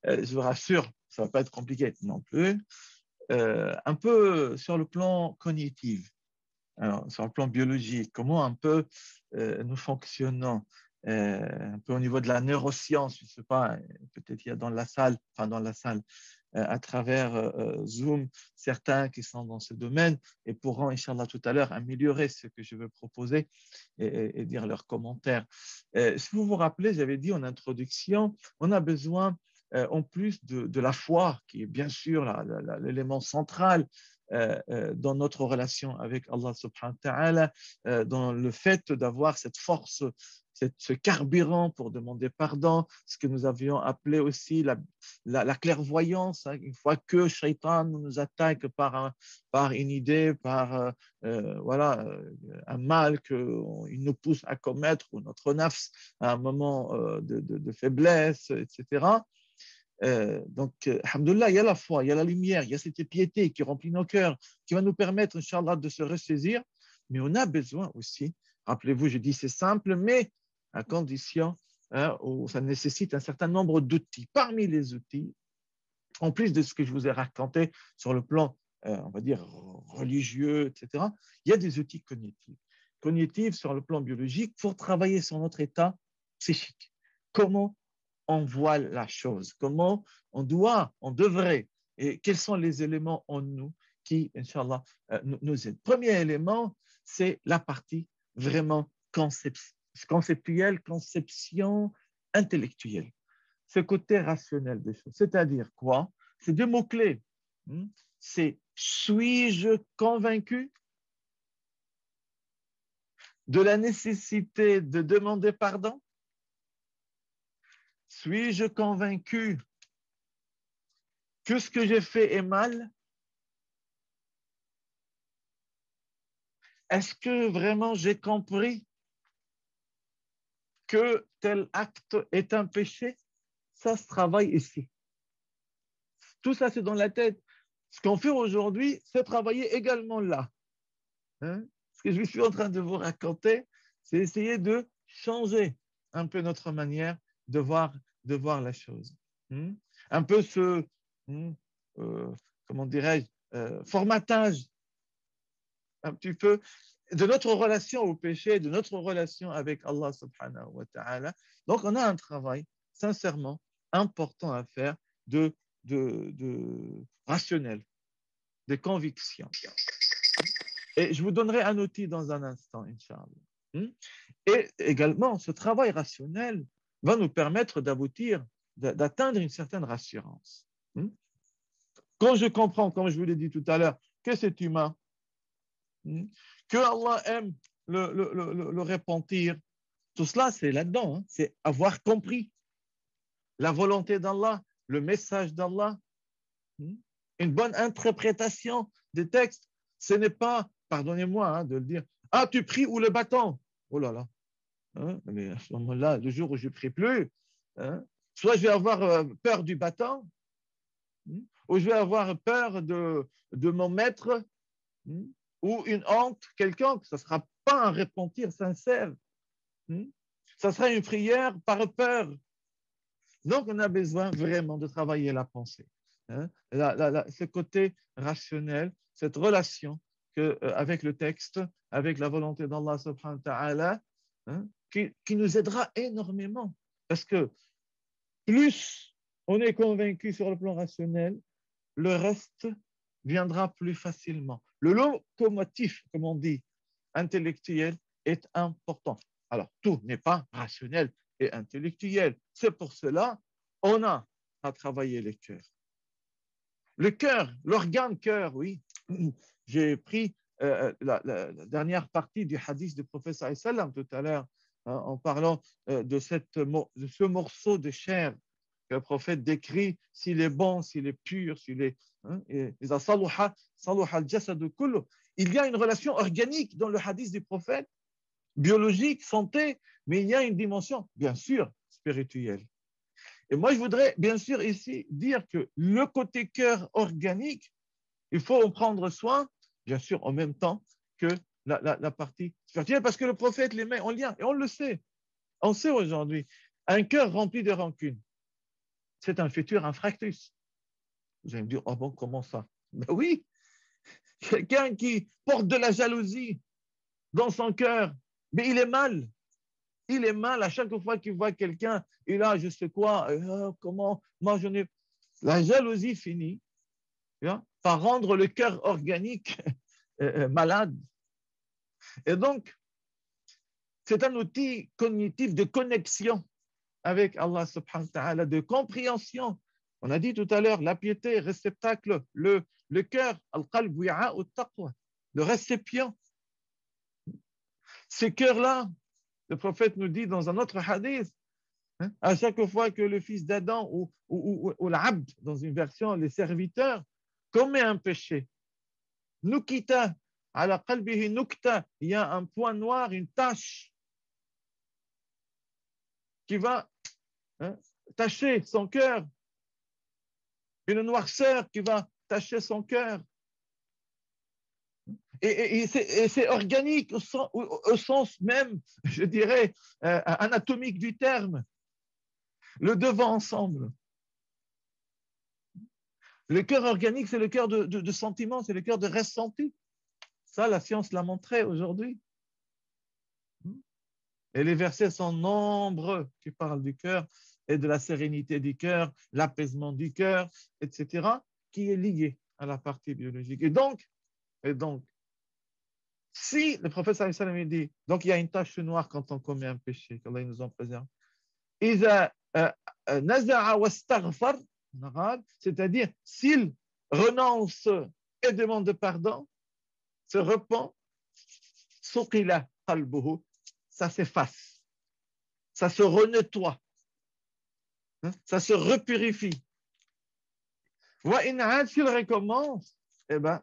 Je vous rassure, ça ne va pas être compliqué non plus. Un peu sur le plan cognitif, alors, sur le plan biologique, comment un peu nous fonctionnons, un peu au niveau de la neuroscience, je ne sais pas, peut-être il y a dans la salle, à travers Zoom, certains qui sont dans ce domaine et pourront, Inch'Allah, tout à l'heure, améliorer ce que je veux proposer et dire leurs commentaires. Si vous vous rappelez, j'avais dit en introduction, on a besoin, en plus de la foi, qui est bien sûr l'élément central dans notre relation avec Allah subhanahu wa ta'ala, dans le fait d'avoir cette force, ce carburant pour demander pardon, ce que nous avions appelé aussi la clairvoyance, hein, une fois que Shaitan nous attaque par une idée, par voilà, un mal qu'il nous pousse à commettre, ou notre nafs à un moment de faiblesse, etc. Donc, alhamdoulilah, il y a la foi, il y a la lumière, il y a cette piété qui remplit nos cœurs, qui va nous permettre, Inch'Allah, de se ressaisir. Mais on a besoin aussi, rappelez-vous, je dis c'est simple, mais à condition où ça nécessite un certain nombre d'outils. Parmi les outils, en plus de ce que je vous ai raconté sur le plan, on va dire, religieux, etc., il y a des outils cognitifs. Cognitifs sur le plan biologique pour travailler sur notre état psychique. Comment on voit la chose, comment on devrait, et quels sont les éléments en nous qui, Inch'Allah, nous aident. Premier élément, c'est la partie vraiment conceptuelle, conception intellectuelle, ce côté rationnel des choses. C'est-à-dire quoi? C'est deux mots-clés. C'est suis-je convaincu de la nécessité de demander pardon? Suis-je convaincu que ce que j'ai fait est mal? Est-ce que vraiment j'ai compris que tel acte est un péché? Ça se travaille ici. Tout ça, c'est dans la tête. Ce qu'on fait aujourd'hui, c'est travailler également là. Hein? Ce que je suis en train de vous raconter, c'est essayer de changer un peu notre manière de voir la chose. Un peu ce, comment dirais-je, formatage un petit peu de notre relation au péché, de notre relation avec Allah subhanahu wa ta'ala. Donc, on a un travail, sincèrement, important à faire de rationnel, de conviction. Et je vous donnerai un outil dans un instant, Inch'Allah. Et également, ce travail rationnel va nous permettre d'aboutir, d'atteindre une certaine rassurance. Quand je comprends, comme je vous l'ai dit tout à l'heure, que c'est humain, que Allah aime le repentir, tout cela, c'est là-dedans, hein, c'est avoir compris la volonté d'Allah, le message d'Allah, une bonne interprétation des textes. Ce n'est pas, pardonnez-moi hein, de le dire, ah, tu pries ou le bâton? Oh là là. Hein, mais à ce moment-là, le jour où je ne prie plus, hein, soit je vais avoir peur du bâton, ou je vais avoir peur de mon maître, ou une honte quelconque. Ça ne sera pas un repentir sincère. Ça sera une prière par peur. Donc, on a besoin vraiment de travailler la pensée. Hein, ce côté rationnel, cette relation avec le texte, avec la volonté d'Allah subhanahu wa ta'ala, hein, qui nous aidera énormément. Parce que plus on est convaincu sur le plan rationnel, le reste viendra plus facilement. Le locomotif, comme on dit, intellectuel, est important. Alors, tout n'est pas rationnel et intellectuel. C'est pour cela on a à travailler les cœurs. Le cœur, l'organe cœur, oui. J'ai pris la dernière partie du hadith du prophète sallam tout à l'heure, hein, en parlant de ce morceau de chair que le prophète décrit, s'il est bon, s'il est pur, s'il est... Hein, il y a une relation organique dans le hadith du prophète, biologique, santé, mais il y a une dimension, bien sûr, spirituelle. Et moi, je voudrais bien sûr ici dire que le côté cœur organique, il faut en prendre soin, bien sûr, en même temps que la partie spirituelle, parce que le prophète les met en lien, et on le sait. On sait aujourd'hui, un cœur rempli de rancune, c'est un futur infractus. Vous allez me dire, oh bon, comment ça? Ben oui, quelqu'un qui porte de la jalousie dans son cœur, mais il est mal. Il est mal à chaque fois qu'il voit quelqu'un, il a je sais quoi, comment, moi je n'ai. La jalousie finit par rendre le cœur organique malade. Et donc, c'est un outil cognitif de connexion avec Allah subhanahu wa ta'ala, de compréhension. On a dit tout à l'heure, la piété, réceptacle, le cœur, al-qalb wi'a taqwa, le récipient. Ces cœurs-là, le prophète nous dit dans un autre hadith, à chaque fois que le fils d'Adam ou l'abd, dans une version, les serviteurs, commet un péché, nukita, ala qalbihi nukta, il y a un point noir, une tache qui va tacher son cœur, une noirceur qui va tacher son cœur. Et c'est organique au sens même, je dirais, anatomique du terme. Le devant ensemble. Le cœur organique, c'est le cœur de sentiment, c'est le cœur de ressenti. Ça, la science l'a montré aujourd'hui. Et les versets sont nombreux qui parlent du cœur et de la sérénité du cœur, l'apaisement du cœur, etc., qui est lié à la partie biologique. Et donc si le prophète sallallahu alayhi wa sallam dit, donc il y a une tache noire quand on commet un péché, qu'Allah nous en préserve, c'est-à-dire s'il renonce et demande pardon, se repent, ça s'efface, ça se renettoie, ça se repurifie. S'il recommence, eh ben,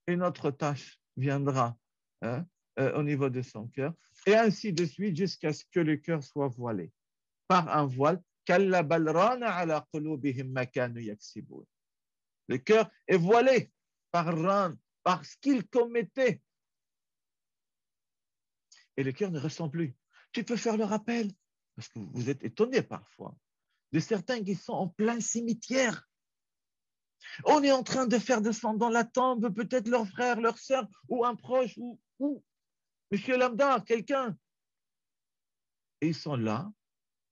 une autre tâche viendra au niveau de son cœur, et ainsi de suite jusqu'à ce que le cœur soit voilé par un voile. Le cœur est voilé par ce qu'il commettait. Et le cœur ne ressent plus. Tu peux faire le rappel, parce que vous êtes étonné parfois, de certains qui sont en plein cimetière. On est en train de faire descendre dans la tombe peut-être leur frère, leur sœur, ou un proche, ou monsieur lambda, quelqu'un. Et ils sont là.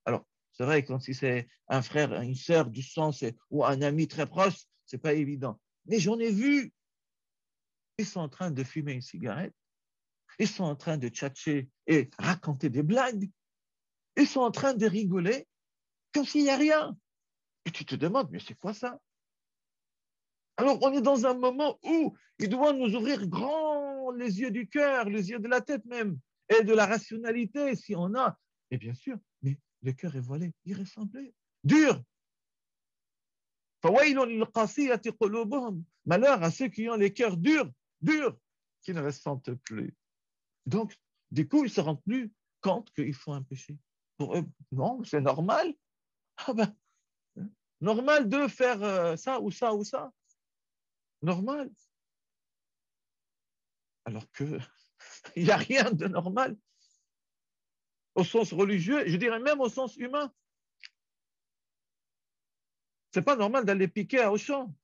Alors, c'est vrai, quand si c'est un frère, une sœur du sang, ou un ami très proche, c'est pas évident. Mais j'en ai vu. Ils sont en train de fumer une cigarette. Ils sont en train de tchatcher et raconter des blagues. Ils sont en train de rigoler comme s'il n'y a rien. Et tu te demandes, mais c'est quoi ça? Alors, on est dans un moment où il doit nous ouvrir grand les yeux du cœur, les yeux de la tête même, et de la rationalité, si on a. Et bien sûr, mais le cœur est voilé, irressemblé, dur. Malheur à ceux qui ont les cœurs durs, qui ne ressentent plus. Donc, du coup, ils ne se rendent plus compte qu'ils font un péché. Pour eux, non, c'est normal. Ah ben, normal de faire ça ou ça ou ça. Normal. Alors qu'il n'y a rien de normal. Au sens religieux, je dirais même au sens humain. C'est pas normal d'aller piquer à Auchan.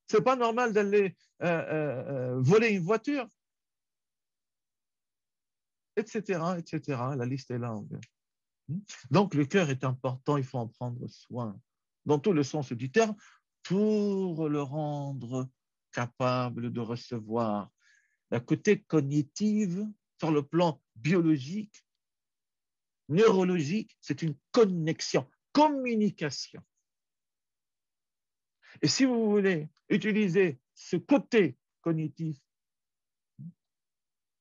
C'est pas normal d'aller voler une voiture. Etc., etc. La liste est longue. Donc, le cœur est important, il faut en prendre soin, dans tout le sens du terme, pour le rendre capable de recevoir. La côté cognitive, sur le plan biologique, neurologique, c'est une connexion, communication. Et si vous voulez utiliser ce côté cognitif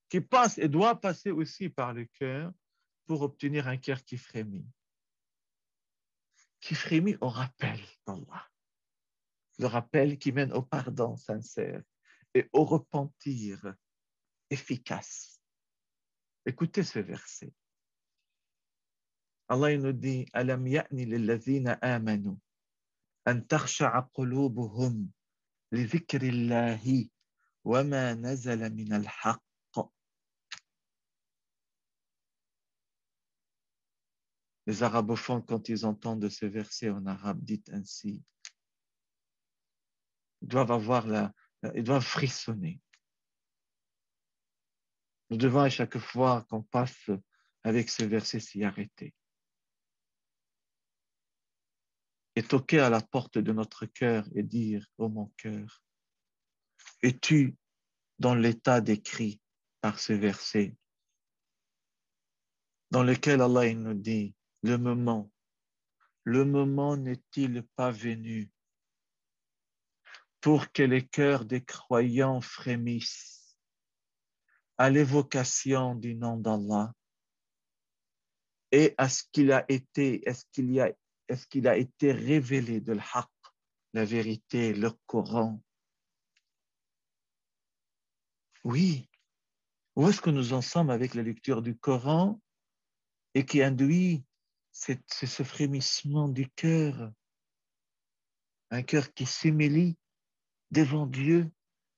qui passe et doit passer aussi par le cœur pour obtenir un cœur qui frémit au rappel d'Allah. Le rappel qui mène au pardon sincère et au repentir efficace. Écoutez ce verset. Allah nous dit Alam ya'ni lillazina amanu an takhsha'a qulubuhum li dhikrillahi wa ma nazala min al-haqq. Les arabophones, quand ils entendent ce verset en arabe dit ainsi, ils doivent frissonner. Nous devons à chaque fois qu'on passe avec ce verset s'y arrêter et toquer à la porte de notre cœur et dire, ô mon cœur, es-tu dans l'état décrit par ce verset dans lequel Allah il nous dit, le moment n'est-il pas venu pour que les cœurs des croyants frémissent à l'évocation du nom d'Allah et à ce qu'il a été, est-ce qu'il a été révélé de l'haq, la vérité, le Coran. Oui, où est-ce que nous en sommes avec la lecture du Coran et qui induit ce frémissement du cœur, un cœur qui s'humilie devant Dieu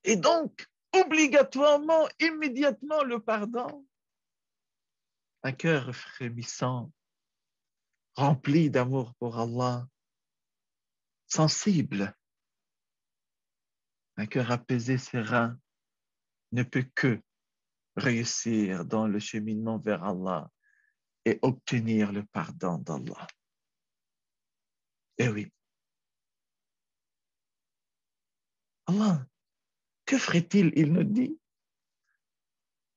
et donc obligatoirement, immédiatement le pardon. Un cœur frémissant, rempli d'amour pour Allah, sensible, un cœur apaisé, serein, ne peut que réussir dans le cheminement vers Allah et obtenir le pardon d'Allah. Eh oui. Allah, que ferait-il, il nous dit,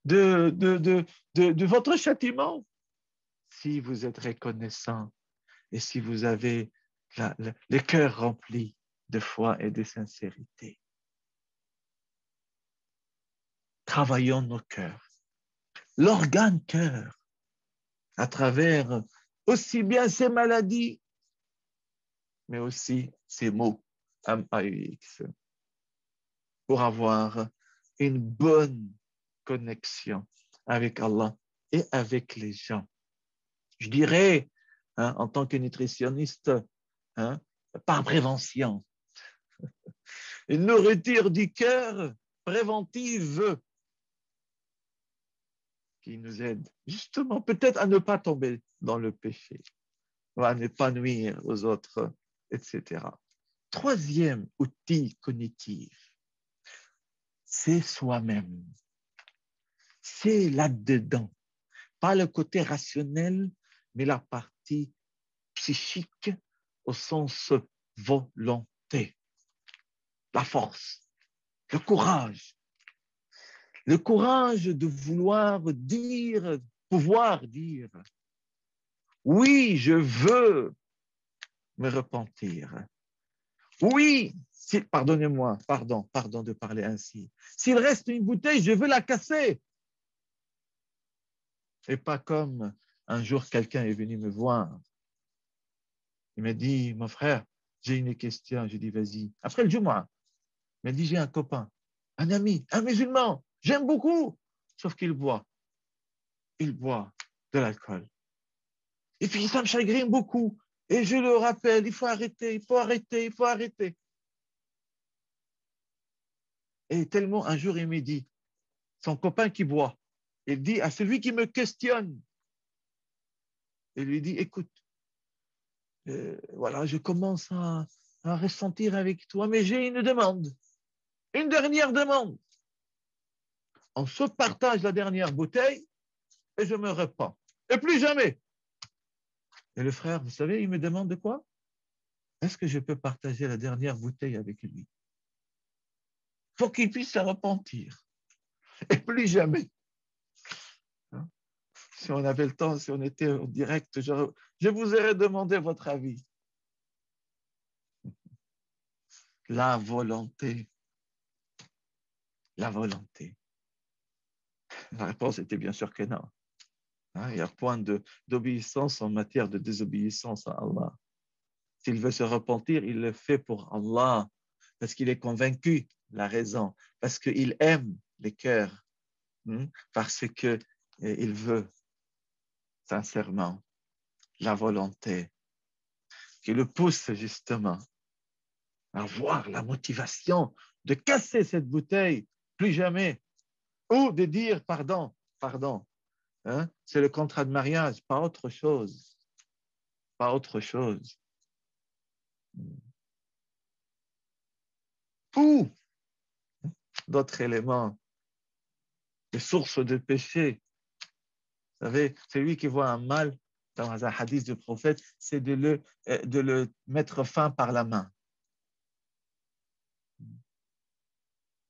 de votre châtiment si vous êtes reconnaissant et si vous avez le cœur rempli de foi et de sincérité. Travaillons nos cœurs. L'organe cœur, à travers aussi bien ces maladies, mais aussi ces mots, M-A-U-X, pour avoir une bonne connexion avec Allah et avec les gens. Je dirais, en tant que nutritionniste, par prévention, une nourriture du cœur préventive qui nous aide justement peut-être à ne pas tomber dans le péché, ou à ne pas nuire aux autres, etc. Troisième outil cognitif, c'est soi-même. C'est là-dedans. Pas le côté rationnel, mais la partie psychique au sens volonté. La force, le courage. Le courage de pouvoir dire, oui, je veux me repentir. Oui, pardonnez-moi, pardon de parler ainsi. S'il reste une bouteille, je veux la casser. Et pas comme un jour quelqu'un est venu me voir. Il m'a dit, mon frère, j'ai une question. Je dis, vas-y. Après le Jumu'ah, il m'a dit, j'ai un copain, un ami, un musulman. J'aime beaucoup. Sauf qu'il boit. Il boit de l'alcool. Et puis ça me chagrine beaucoup. Et je le rappelle, il faut arrêter, il faut arrêter, il faut arrêter. Et tellement un jour, il me dit, son copain qui boit, il dit à celui qui me questionne, il lui dit, écoute, voilà, je commence à ressentir avec toi, mais j'ai une demande, une dernière demande. On se partage la dernière bouteille et je me repens. Et plus jamais. Et le frère, vous savez, il me demande de quoi? Est-ce que je peux partager la dernière bouteille avec lui? Pour qu'il puisse se repentir. Et plus jamais. Si on avait le temps, si on était en direct, je vous aurais demandé votre avis. La volonté. La volonté. La réponse était bien sûr que non. Il y a point d'obéissance en matière de désobéissance à Allah. S'il veut se repentir, il le fait pour Allah, parce qu'il est convaincu, la raison, parce qu'il aime les cœurs, parce qu'il veut sincèrement la volonté qui le pousse justement à avoir la motivation de casser cette bouteille, plus jamais, ou de dire pardon, c'est le contrat de mariage, pas autre chose. pas autre chose. Ou d'autres éléments, des sources de péché. Vous savez, celui qui voit un mal, dans un hadith du prophète, c'est de le mettre fin par la main.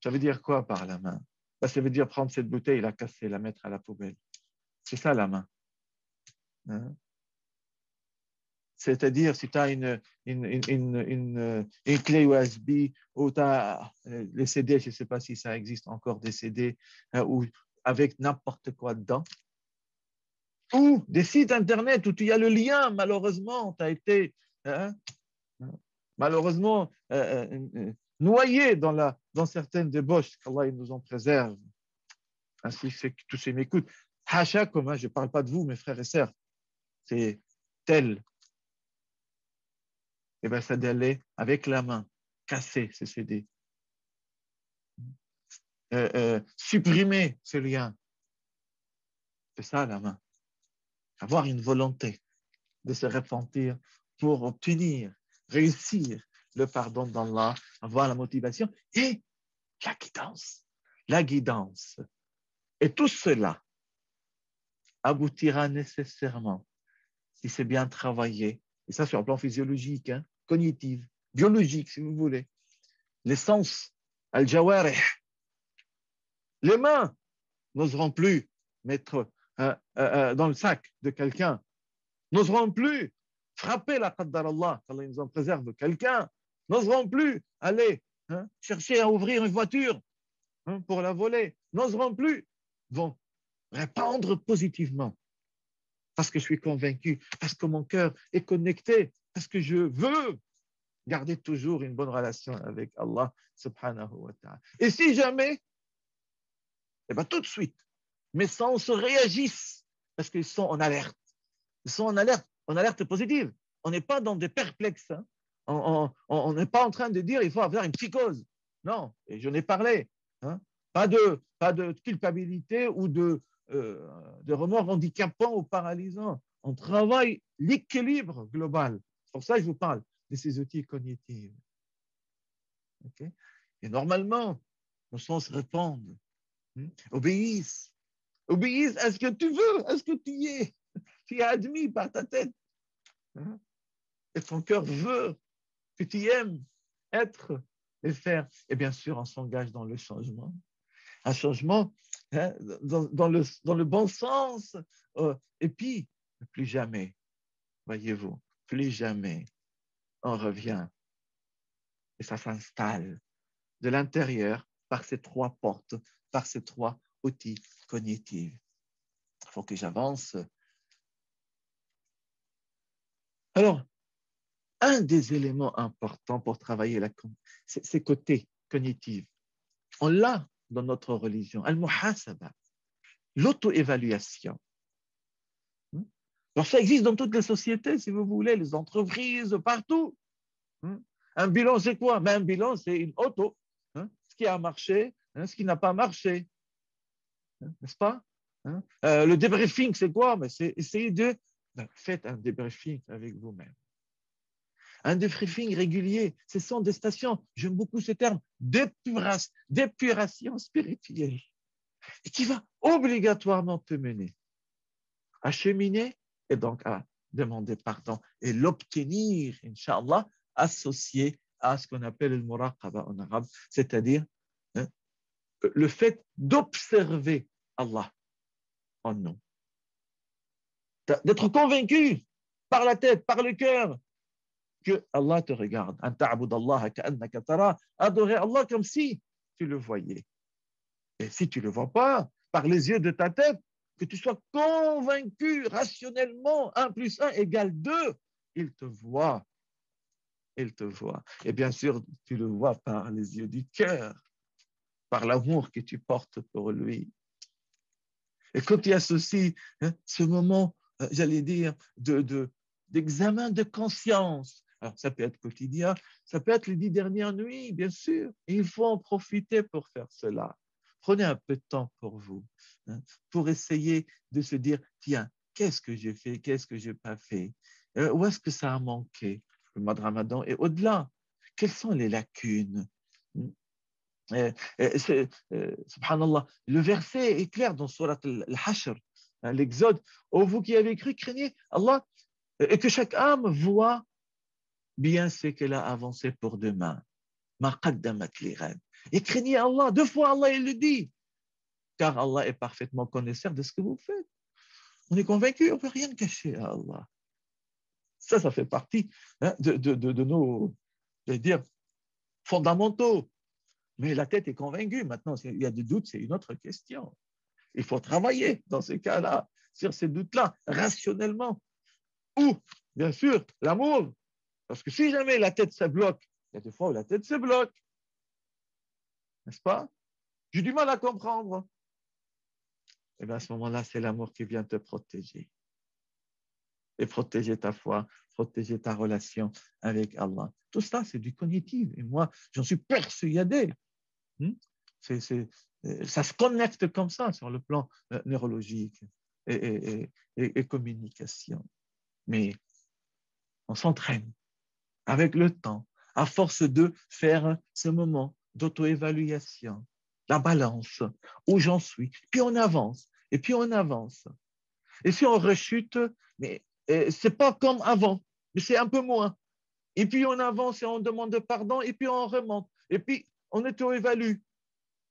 Ça veut dire quoi par la main? Ça veut dire prendre cette bouteille, la casser, la mettre à la poubelle. C'est ça la main. Hein? C'est-à-dire, si tu as une clé USB ou tu as les CD, je ne sais pas si ça existe encore des CD, ou avec n'importe quoi dedans, ou des sites Internet où tu as le lien, malheureusement, tu as été malheureusement noyé dans certaines débauches, qu'Allah nous en préserve. Ainsi fait que tous ceux qui m'écoutent, hacha, comme je ne parle pas de vous, mes frères et sœurs, c'est tel. Et bien, ça d'aller avec la main, casser ces CD, supprimer ce lien. C'est ça la main. Avoir une volonté de se repentir pour obtenir, réussir le pardon d'Allah, avoir la motivation et la guidance. La guidance. Et tout cela aboutira nécessairement, si c'est bien travaillé, et ça sur le plan physiologique, cognitif, biologique, si vous voulez, les sens, al-jawarih, les mains n'oseront plus mettre dans le sac de quelqu'un, n'oseront plus frapper la qaddar Allah, qu'Allah nous en préserve, quelqu'un, n'oseront plus aller chercher à ouvrir une voiture pour la voler, n'oseront plus, vont répondre positivement, parce que je suis convaincu, parce que mon cœur est connecté, parce que je veux garder toujours une bonne relation avec Allah subhanahu wa ta'ala. Et si jamais, eh bien tout de suite, mes sens réagissent, parce qu'ils sont en alerte. Ils sont en alerte positive. On n'est pas dans des perplexes. On n'est pas en train de dire il faut avoir une psychose. Non, et je n'ai parlé. Pas de culpabilité ou de remords handicapants ou paralysants. On travaille l'équilibre global. C'est pour ça que je vous parle de ces outils cognitifs. Okay? Et normalement, nos sens répondent, obéissent à ce que tu veux, à ce que tu y es. Tu es admis par ta tête. Et ton cœur veut que tu aimes être et faire. Et bien sûr, on s'engage dans le changement. Un changement dans le bon sens. Et puis, plus jamais, voyez-vous, plus jamais, on revient. Et ça s'installe de l'intérieur par ces trois portes, par ces trois outils cognitifs. Il faut que j'avance. Alors, un des éléments importants pour travailler ces côtés cognitifs, on l'a dans notre religion, al-muhasaba, l'auto-évaluation. Alors, ça existe dans toutes les sociétés, si vous voulez, les entreprises, partout. Un bilan, c'est quoi? Mais un bilan, c'est une auto. Ce qui a marché, ce qui n'a pas marché. N'est-ce pas? Le débriefing, c'est quoi? Mais c'est essayer de... faites un débriefing avec vous-même. Un débriefing régulier, ce sont des stations, j'aime beaucoup ce terme, d'épuration spirituelle, et qui va obligatoirement te mener à cheminer et donc à demander pardon et l'obtenir, Inch'Allah, associé à ce qu'on appelle le muraqaba en arabe, c'est-à-dire le fait d'observer Allah en nous. D'être convaincu par la tête, par le cœur, que Allah te regarde. Adorer Allah comme si tu le voyais. Et si tu ne le vois pas, par les yeux de ta tête, que tu sois convaincu rationnellement, 1 plus 1 égale 2, il te voit. Il te voit. Et bien sûr, tu le vois par les yeux du cœur, par l'amour que tu portes pour lui. Et quand tu associes ce moment, j'allais dire, d'examen de conscience, alors ça peut être quotidien, ça peut être les 10 dernières nuits, bien sûr, et il faut en profiter pour faire cela. Prenez un peu de temps pour vous, pour essayer de se dire, tiens, qu'est-ce que j'ai fait, qu'est-ce que je n'ai pas fait, Où est-ce que ça a manqué, le mois de Ramadan? Et au-delà, quelles sont les lacunes? Subhanallah, le verset est clair dans Surat al-Hashr, l'Exode. Oh, vous qui avez cru, craignez Allah, et que chaque âme voit bien ce qu'elle a avancé pour demain. Ma qaddamat li ghad. Et craignez Allah. 2 fois Allah il le dit. Car Allah est parfaitement connaisseur de ce que vous faites. On est convaincu, on ne peut rien cacher à Allah. Ça fait partie de nos, je vais dire, fondamentaux. Mais la tête est convaincue. Maintenant, s'il y a des doutes, c'est une autre question. Il faut travailler dans ces cas-là, sur ces doutes-là, rationnellement. Ou, bien sûr, l'amour. Parce que si jamais la tête se bloque, il y a des fois où la tête se bloque. N'est-ce pas? J'ai du mal à comprendre. Et bien à ce moment-là, c'est l'amour qui vient te protéger. Et protéger ta foi, protéger ta relation avec Allah. Tout ça, c'est du cognitif. Et moi, j'en suis persuadé. Ça se connecte comme ça sur le plan neurologique et communication. Mais on s'entraîne avec le temps, à force de faire ce moment d'auto-évaluation, la balance, où j'en suis, puis on avance, et puis on avance. Et si on rechute, mais c'est pas comme avant, mais c'est un peu moins. Et puis on avance et on demande pardon, et puis on remonte, et puis on auto-évalue,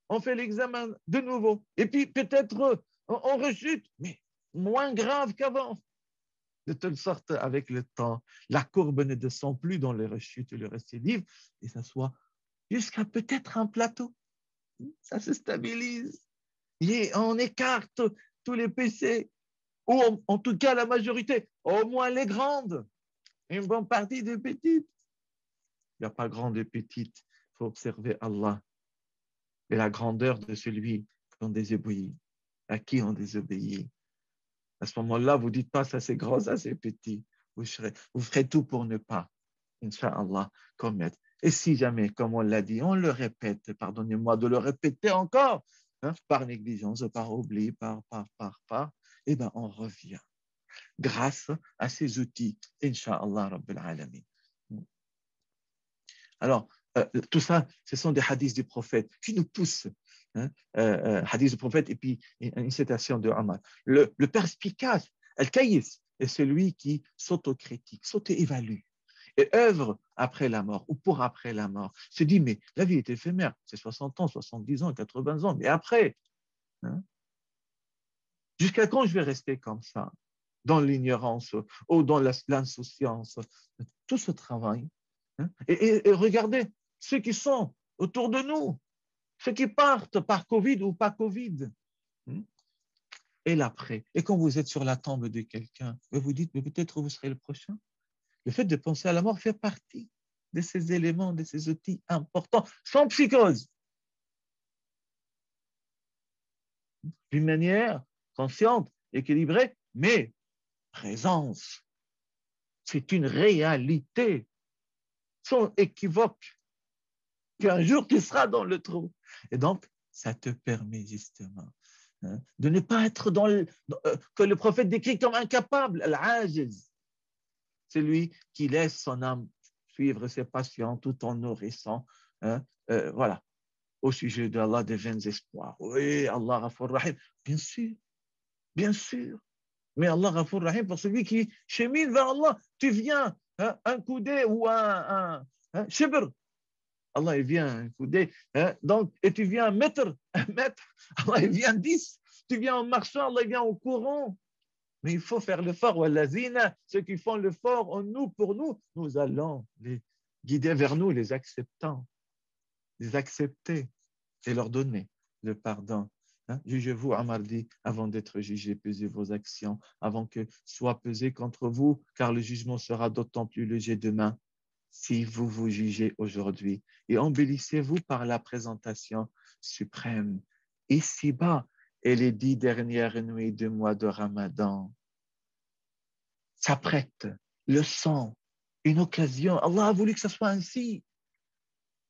on fait l'examen de nouveau, et puis peut-être on rechute, mais moins grave qu'avant. De telle sorte, avec le temps, la courbe ne descend plus dans les rechutes et les récidives, et ça soit jusqu'à peut-être un plateau. Ça se stabilise. Et on écarte tous les péchés, ou en tout cas la majorité, au moins les grandes, une bonne partie des petites. Il n'y a pas grande et petite, il faut observer Allah et la grandeur de celui qu'on désobéit, à qui on désobéit. À ce moment-là, vous ne dites pas ça c'est grand, ça c'est petit. Vous ferez tout pour ne pas, Inch'Allah, commettre. Et si jamais, comme on l'a dit, on le répète, pardonnez-moi de le répéter encore, par négligence, par oubli, eh bien on revient grâce à ces outils, Inch'Allah, Rabbil Alamin. Alors, tout ça, ce sont des hadiths du prophète qui nous poussent. Hadiths du prophète et puis une citation de Omar. Le perspicace, Al-Kaïs, est celui qui s'autocritique, s'auto-évalue et œuvre après la mort ou pour après la mort. Se dit, mais la vie est éphémère, c'est 60 ans, 70 ans, 80 ans, mais après, jusqu'à quand je vais rester comme ça, dans l'ignorance ou dans l'insouciance? Tout ce travail. Et regardez ceux qui sont autour de nous, ceux qui partent par Covid ou pas Covid. Et l'après. Et quand vous êtes sur la tombe de quelqu'un, vous vous dites, mais peut-être vous serez le prochain. Le fait de penser à la mort fait partie de ces éléments, de ces outils importants, sans psychose. D'une manière consciente, équilibrée, mais présence. C'est une réalité sans équivoque qu'un jour tu seras dans le trou. Et donc, ça te permet justement de ne pas être que le prophète décrit comme incapable, al-ajiz. C'est lui qui laisse son âme suivre ses passions tout en nourrissant, voilà, au sujet d'Allah des vains espoirs. Oui, Allah Ghafur Rahim, bien sûr. Mais Allah Ghafur Rahim, pour celui qui chemine vers Allah, tu viens un coudé ou un shibr. Allah, il vient un coudé. Donc, et tu viens un mètre. Allah, il vient 10. Tu viens en marchant, Allah, il vient au courant. Mais il faut faire l'effort. Ceux qui font l'effort en nous, pour nous, nous allons les guider vers nous, les acceptant, les accepter et leur donner le pardon. Jugez-vous, Amar dit, avant d'être jugé, pesez vos actions, avant que soit pesé contre vous, car le jugement sera d'autant plus léger demain si vous vous jugez aujourd'hui. Et embellissez-vous par la présentation suprême. Ici-bas, et les 10 dernières nuits du mois de Ramadan s'apprêtent, le sang, une occasion. Allah a voulu que ce soit ainsi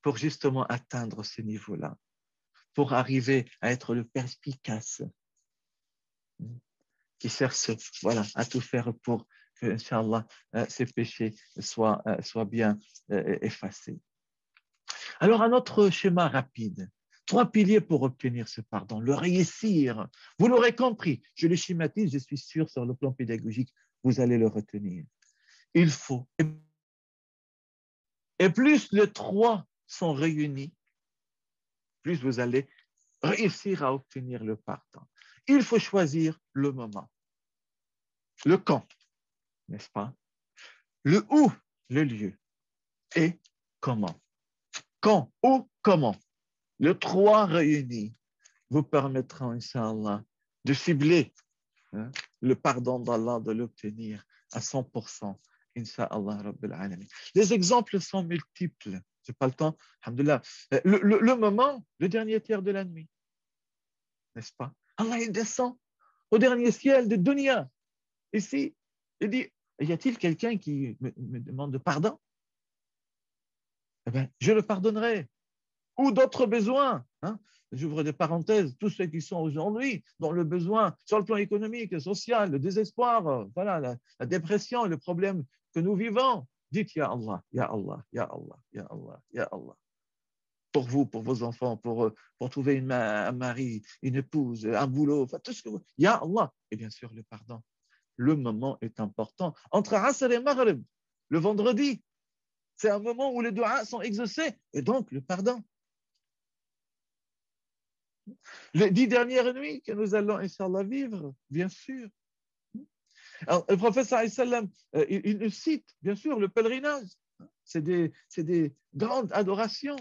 pour justement atteindre ce niveau-là, pour arriver à être le perspicace qui cherche, voilà, à tout faire pour que, Inch'Allah, ces péchés soient bien effacés. Alors, un autre schéma rapide. 3 piliers pour obtenir ce pardon, le réussir. Vous l'aurez compris, je le schématise, je suis sûr, sur le plan pédagogique, vous allez le retenir. Il faut. Et plus les 3 sont réunis, plus vous allez réussir à obtenir le pardon. Il faut choisir le moment, le quand, n'est-ce pas? Le où, le lieu, et comment. Quand, où, comment. Les 3 réunis vous permettront, Inch'Allah, de cibler le pardon d'Allah, de l'obtenir à 100%, Inch'Allah Rabbil Alamin. Les exemples sont multiples. Je n'ai pas le temps, alhamdoulilah. Le moment, le dernier tiers de la nuit, n'est-ce pas? Allah, il descend au dernier ciel de Dunya. Ici, il dit, y a-t-il quelqu'un qui me demande de pardon? Eh bien, je le pardonnerai. Ou d'autres besoins. J'ouvre des parenthèses, tous ceux qui sont aujourd'hui dans le besoin sur le plan économique, social, le désespoir, voilà, la dépression, le problème que nous vivons. Dites Ya Allah, Ya Allah, Ya Allah, Ya Allah, Ya Allah. Pour vous, pour vos enfants, pour trouver un mari, une épouse, un boulot, enfin, tout ce que vous... Ya Allah. Et bien sûr, le pardon. Le moment est important. Entre Asr et Maghrib, le vendredi, c'est un moment où les doigts sont exaucés, et donc le pardon. Les 10 dernières nuits que nous allons, Inch'Allah, vivre, bien sûr. Alors, le prophète, il nous cite, bien sûr, le pèlerinage. C'est des grandes adorations.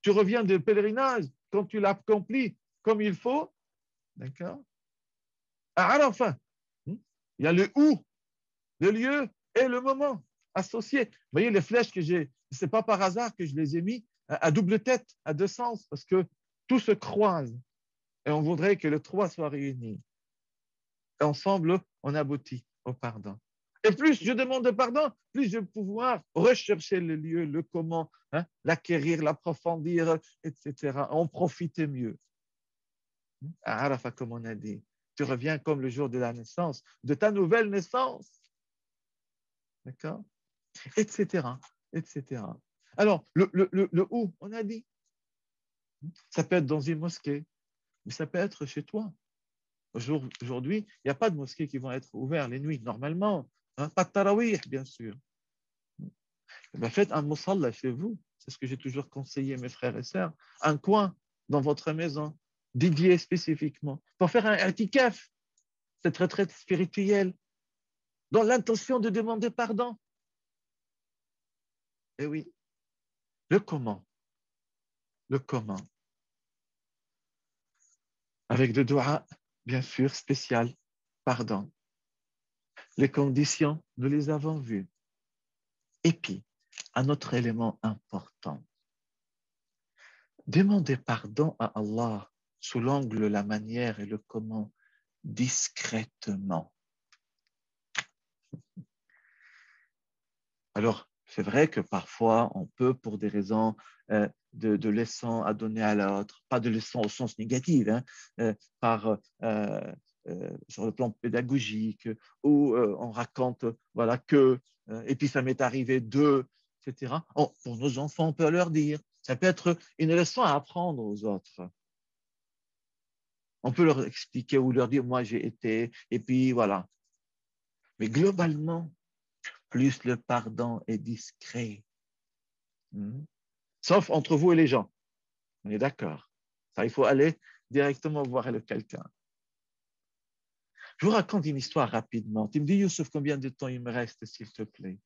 Tu reviens du pèlerinage, quand tu l'as accompli comme il faut, d'accord? À Arafat, il y a le où, le lieu et le moment associés. Vous voyez, les flèches que j'ai, ce n'est pas par hasard que je les ai mis à double tête, à 2 sens, parce que tout se croise. Et on voudrait que les 3 soient réunis. Et ensemble, on aboutit au pardon. Et plus je demande pardon, plus je vais pouvoir rechercher le lieu, le comment, l'acquérir, l'approfondir, etc. En profiter mieux. À Arafat, comme on a dit, tu reviens comme le jour de la naissance, de ta nouvelle naissance. D'accord? Etc. Etc. Alors, le où, on a dit, ça peut être dans une mosquée, mais ça peut être chez toi. Aujourd'hui, il n'y a pas de mosquées qui vont être ouvertes les nuits, normalement. Pas de tarawih, bien sûr. Ben, faites un musalla chez vous. C'est ce que j'ai toujours conseillé mes frères et sœurs. Un coin dans votre maison, dédié spécifiquement, pour faire un i'tikaf, cette retraite spirituelle, dans l'intention de demander pardon. Et oui, le comment. Le comment. Avec des doigts, bien sûr, spécial, pardon. Les conditions, nous les avons vues. Et puis, un autre élément important. Demander pardon à Allah sous l'angle, la manière et le comment, discrètement. Alors, c'est vrai que parfois, on peut, pour des raisons de leçons à donner à l'autre, pas de leçons au sens négatif, sur le plan pédagogique, où on raconte voilà, que, et puis ça m'est arrivé de, etc. Pour nos enfants, on peut leur dire. Ça peut être une leçon à apprendre aux autres. On peut leur expliquer ou leur dire, moi j'ai été, et puis voilà. Mais globalement, plus le pardon est discret, sauf entre vous et les gens. On est d'accord. Ça, il faut aller directement voir quelqu'un. Je vous raconte une histoire rapidement. Tu me dis, Youssef, combien de temps il me reste, s'il te plaît?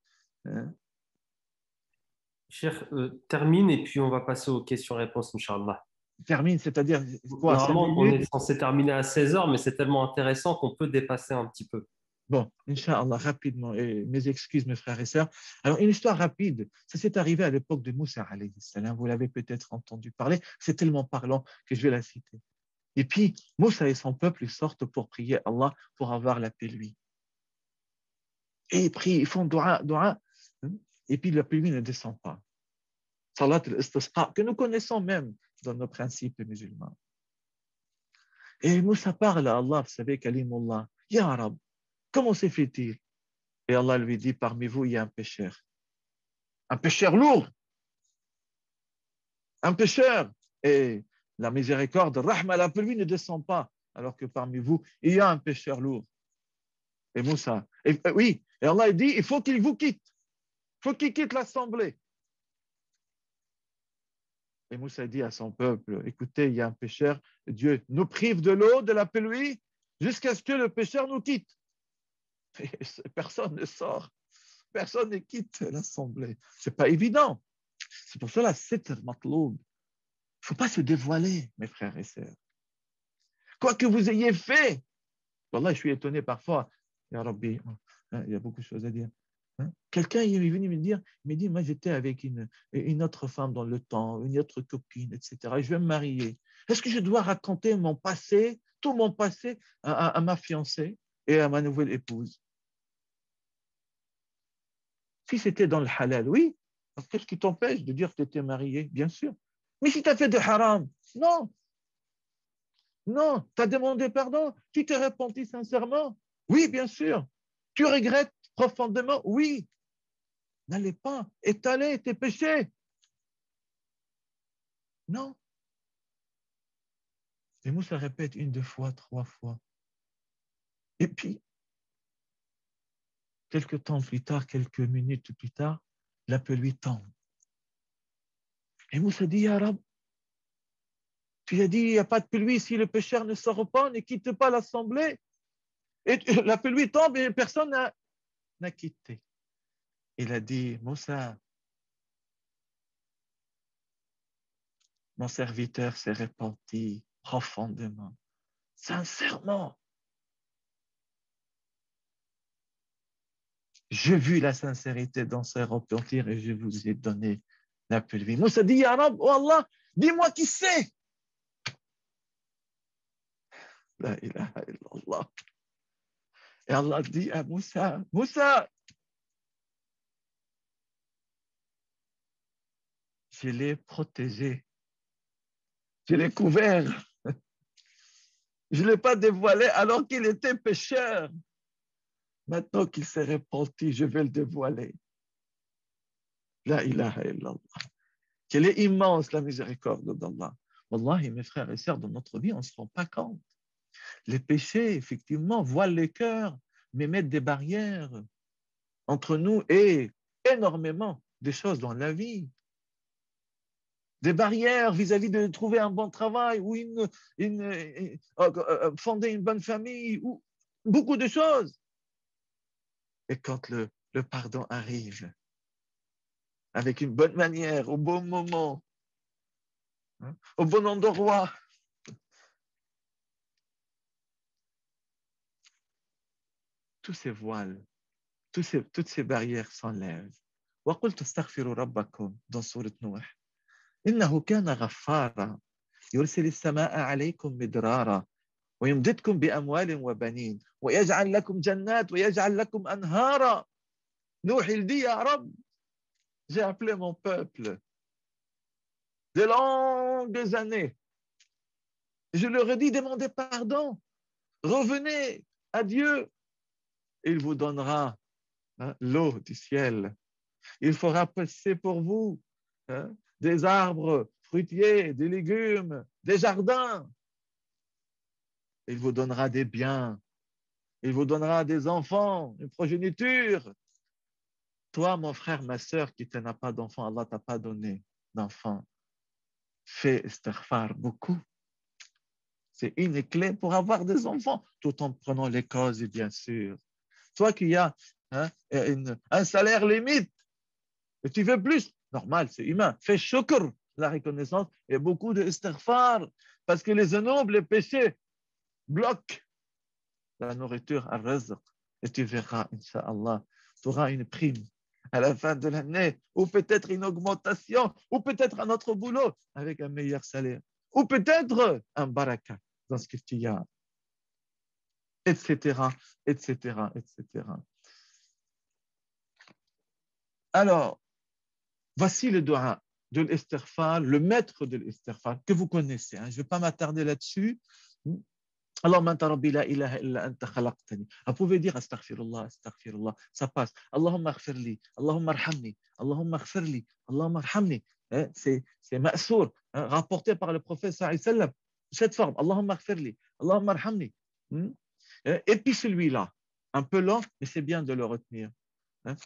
Cher, termine et puis on va passer aux questions-réponses, Inch'Allah. Termine, c'est-à-dire quoi, 5 Normalement, on minutes? est censé terminer à 16 heures, mais c'est tellement intéressant qu'on peut dépasser un petit peu. Bon, Inch'Allah, rapidement, et mes excuses, mes frères et sœurs. Alors, une histoire rapide, ça s'est arrivé à l'époque de Moussa, alayhi salam. Vous l'avez peut-être entendu parler, c'est tellement parlant que je vais la citer. Et puis, Moussa et son peuple, ils sortent pour prier Allah pour avoir la paix, lui. Et ils prient, ils font dua, et puis la pluie ne descend pas. Salat al-istisqa, que nous connaissons même dans nos principes musulmans. Et Moussa parle à Allah, vous savez, Kalimullah, Ya Rab, Comment se fait-il? Et Allah lui dit, parmi vous, il y a un pécheur lourd, un pécheur. Et la miséricorde, Rahma, la pluie ne descend pas, alors que parmi vous, il y a un pécheur lourd. Et Moussa, oui, et Allah dit, il faut qu'il vous quitte. Il faut qu'il quitte l'assemblée. Et Moussa dit à son peuple, écoutez, il y a un pécheur, Dieu nous prive de l'eau, de la pluie, jusqu'à ce que le pécheur nous quitte. Et personne ne sort, personne ne quitte l'assemblée. Ce n'est pas évident. C'est pour cela, c'est matloub. Il ne faut pas se dévoiler, mes frères et sœurs. Quoi que vous ayez fait, wallah, je suis étonné parfois, Ya Rabbi, il y a beaucoup de choses à dire. Quelqu'un est venu me dit, moi j'étais avec une autre femme dans le temps, une autre copine, etc. Et je vais me marier. Est-ce que je dois raconter mon passé, tout mon passé, à ma fiancée et à ma nouvelle épouse? Si c'était dans le halal, oui. Qu'est-ce qui t'empêche de dire que tu étais marié? Bien sûr. Mais si tu as fait de haram, non. Non, tu as demandé pardon, tu t'es repenti sincèrement. Oui, bien sûr. Tu regrettes profondément, oui. N'allez pas étaler tes péchés. Non. Et Moussa répète une, deux fois, trois fois. Et puis, quelques temps plus tard, quelques minutes plus tard, la pluie tombe. Et Moussa dit, Ya Rab, tu as dit, il n'y a pas de pluie si le pécheur ne sort pas, ne quitte pas l'assemblée. Et la pluie tombe et personne n'a quitté. Il a dit, Moussa, mon serviteur s'est repenti profondément, sincèrement. J'ai vu la sincérité dans ses repentir et je vous ai donné la pluie. Moussa dit, Ya Rab, oh Allah, dis-moi qui c'est. La ilaha illallah. Et Allah dit à Moussa, Moussa, je l'ai protégé, je l'ai couvert, je ne l'ai pas dévoilé alors qu'il était pécheur. Maintenant qu'il s'est repenti, je vais le dévoiler. La ilaha illallah. Quelle est immense la miséricorde d'Allah. Wallahi, mes frères et sœurs, dans notre vie, on ne se rend pas compte. Les péchés, effectivement, voilent les cœurs, mais mettent des barrières entre nous et énormément de choses dans la vie. Des barrières vis-à-vis de trouver un bon travail ou fonder une bonne famille, ou beaucoup de choses. Et quand le pardon arrive, avec une bonne manière, au bon moment, au bon endroit, tous ces voiles, toutes ces barrières s'enlèvent. وقلت استغفروا ربكم dans سورة نوح إنه كان غفارا يرسل السماء عليكم مدرارا ويمددكم بأموال وبنين ويجعل لكم جنات ويجعل لكم أنهارا. Nuh, il dit, Ya Rab, j'ai appelé mon peuple de longues années. Je leur ai dit, demandez pardon, revenez à Dieu. Il vous donnera l'eau du ciel. Il fera pousser pour vous des arbres fruitiers, des légumes, des jardins. Il vous donnera des biens. Il vous donnera des enfants, une progéniture. Toi, mon frère, ma sœur, qui n'a pas d'enfant, Allah t'a pas donné d'enfant. Fais istighfar beaucoup. C'est une clé pour avoir des enfants, tout en prenant les causes, bien sûr. Toi qui as un salaire limite, et tu veux plus, normal, c'est humain. Fais shukr, la reconnaissance, et beaucoup de istighfar, parce que les zunub, les péchés, bloquent la nourriture à rizq. Et tu verras, Inch'Allah, tu auras une prime à la fin de l'année, ou peut-être une augmentation, ou peut-être un autre boulot avec un meilleur salaire, ou peut-être un baraka dans ce que tu as, etc., etc., etc. Alors, voici le dua de l'istighfar, le maître de l'istighfar, que vous connaissez. Je ne vais pas m'attarder là-dessus. Allahumma anta rabbi la ilaha illa anta khalaqtani. Vous pouvez dire astaghfirullah, astaghfirullah, ça passe. Allahumma aghfirli, Allahumma arhamni, Allahumma aghfirli, Allahumma arhamni. C'est ma'sour, rapporté par le prophète sallallahu alayhi wa sallam. Cette forme, Allahumma aghfirli, Allahumma arhamni. Et puis celui-là, un peu lent, mais c'est bien de le retenir.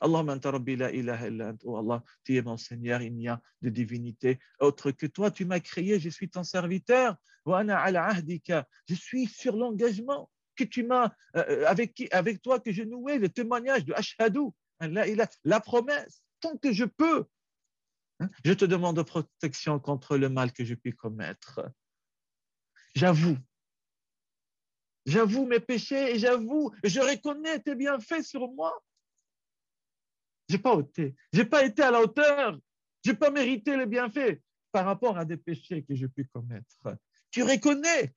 Allahumma anta rabbi la ilaha illa anta. Oh Allah, tu es mon Seigneur, il n'y a de divinité autre que toi. Tu m'as créé, je suis ton serviteur. Wa ana ala ahdika. Je suis sur l'engagement que tu m'as, avec toi que je nouais, le témoignage de Ashhadu, la promesse, tant que je peux. Je te demande protection contre le mal que je puis commettre. J'avoue mes péchés et je reconnais tes bienfaits sur moi. Je n'ai pas été à la hauteur. Je n'ai pas mérité les bienfaits par rapport à des péchés que je puis commettre. Tu reconnais.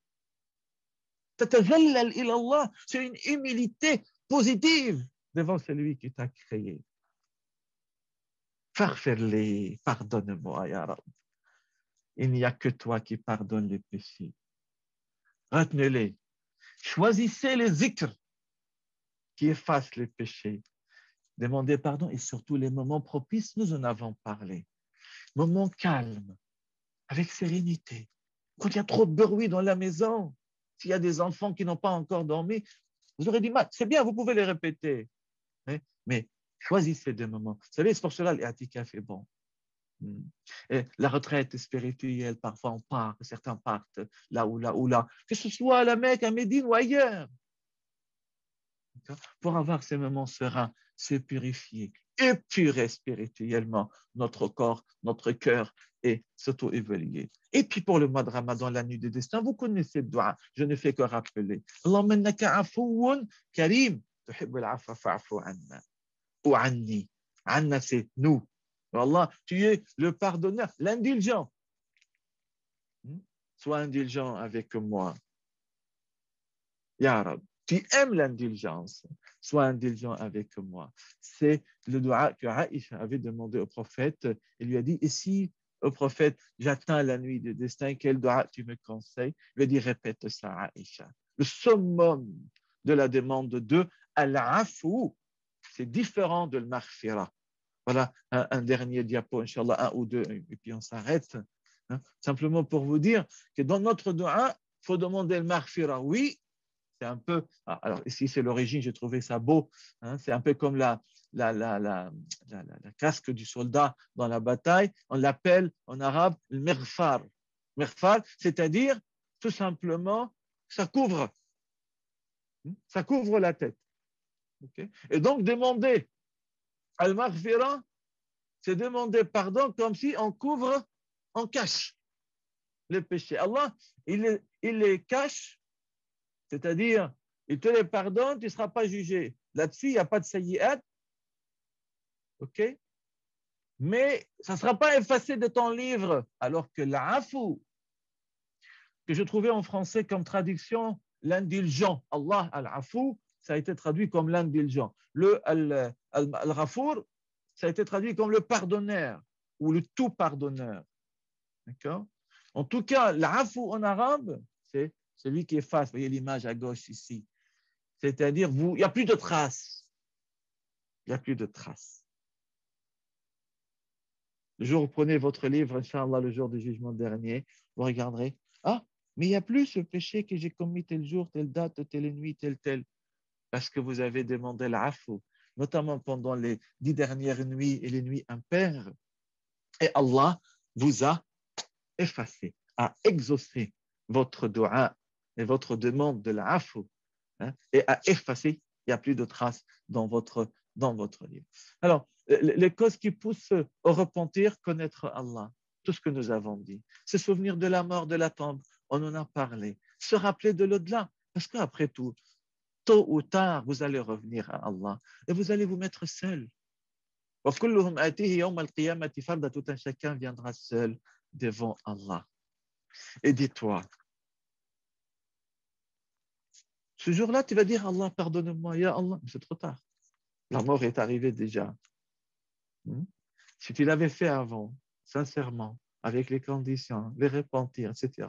Tatazallal ilallah. C'est une humilité positive devant celui qui t'a créé. Farferli, pardonne-moi, ya Rab. Il n'y a que toi qui pardonnes les péchés. Retenez-les. Choisissez les zikrs qui effacent les péchés. Demandez pardon et surtout les moments propices, nous en avons parlé. Moments calmes, avec sérénité. Quand il y a trop de bruit dans la maison, s'il y a des enfants qui n'ont pas encore dormi, vous aurez dit, c'est bien, vous pouvez les répéter. Mais choisissez des moments. Vous savez, c'est pour cela l'i'tikaf est bon. Et la retraite spirituelle, parfois on part, certains partent là ou là, que ce soit à la Mecque, à Médine ou ailleurs. Pour avoir ces moments sereins, se purifier, épurer spirituellement notre corps, notre cœur et s'auto-évaluer. Et puis pour le mois de Ramadan, la nuit du destin, vous connaissez le doua, je ne fais que rappeler. Allahumma innaka afouun karim, tuhibbul afwa fa'fu anna. Ou anni. Anna, c'est nous. Allah, tu es le pardonneur, l'indulgent. Sois indulgent avec moi. Ya Rab. Tu aimes l'indulgence, sois indulgent avec moi. C'est le doua que Aïcha avait demandé au prophète. Il lui a dit, et si au prophète, j'atteins la nuit du destin, quel doua tu me conseilles? Il lui a dit, répète ça, Aïcha. Le summum de la demande de Al-Afou, c'est différent de l'Maghfira. Voilà un dernier diapo, Inch'Allah, un ou deux, et puis on s'arrête. Simplement pour vous dire que dans notre doua, il faut demander le Maghfira, oui. C'est un peu, alors ici c'est l'origine, j'ai trouvé ça beau, c'est un peu comme la casque du soldat dans la bataille, on l'appelle en arabe le merfar. Merfar, c'est-à-dire tout simplement, ça couvre la tête. Okay? Et donc demander al-maghfira, c'est demander pardon comme si on cache les péchés. Allah, il les cache. C'est-à-dire, il te les pardonne, tu ne seras pas jugé. Là-dessus, il n'y a pas de sayyi'at. OK? Mais ça ne sera pas effacé de ton livre. Alors que l'afou, que je trouvais en français comme traduction, l'indulgent. Allah, al-afou, ça a été traduit comme l'indulgent. Le al-ghafour, ça a été traduit comme le pardonneur ou le tout pardonneur. D'accord? En tout cas, l'afou en arabe, c'est celui qui efface, vous voyez l'image à gauche ici. C'est-à-dire, il n'y a plus de traces. Il n'y a plus de traces. Le jour où vous prenez votre livre, Inch'Allah, le jour du jugement dernier, vous regarderez, mais il n'y a plus ce péché que j'ai commis tel jour, telle date, telle nuit, tel. Parce que vous avez demandé l'afou, notamment pendant les 10 dernières nuits et les nuits impaires. Et Allah vous a effacé, a exaucé votre doua et votre demande de l'afou, et a effacé, il n'y a plus de traces dans votre livre. Alors, les causes qui poussent au repentir, connaître Allah, tout ce que nous avons dit, se souvenir de la mort, de la tombe, on en a parlé, se rappeler de l'au-delà, parce qu'après tout, tôt ou tard, vous allez revenir à Allah et vous allez vous mettre seul. Tout un chacun viendra seul devant Allah. Et dis-toi, ce jour-là, tu vas dire Allah, pardonne-moi, ya Allah, mais c'est trop tard. La mort est arrivée déjà. Si tu l'avais fait avant, sincèrement, avec les conditions, les repentir, etc.,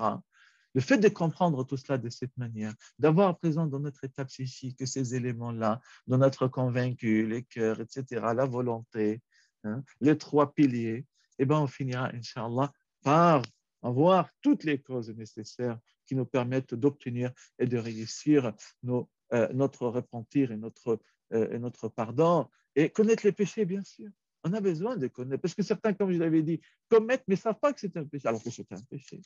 Le fait de comprendre tout cela de cette manière, d'avoir présent dans notre état psychique ces éléments-là, dans notre convaincu, les cœurs, etc., la volonté, hein, les trois piliers, eh ben, on finira, Inch'Allah, par avoir toutes les causes nécessaires qui nous permettent d'obtenir et de réussir notre repentir et notre pardon et connaître les péchés, bien sûr. On a besoin de connaître, parce que certains, comme je l'avais dit, commettent, mais ne savent pas que c'est un péché, alors que c'est un péché.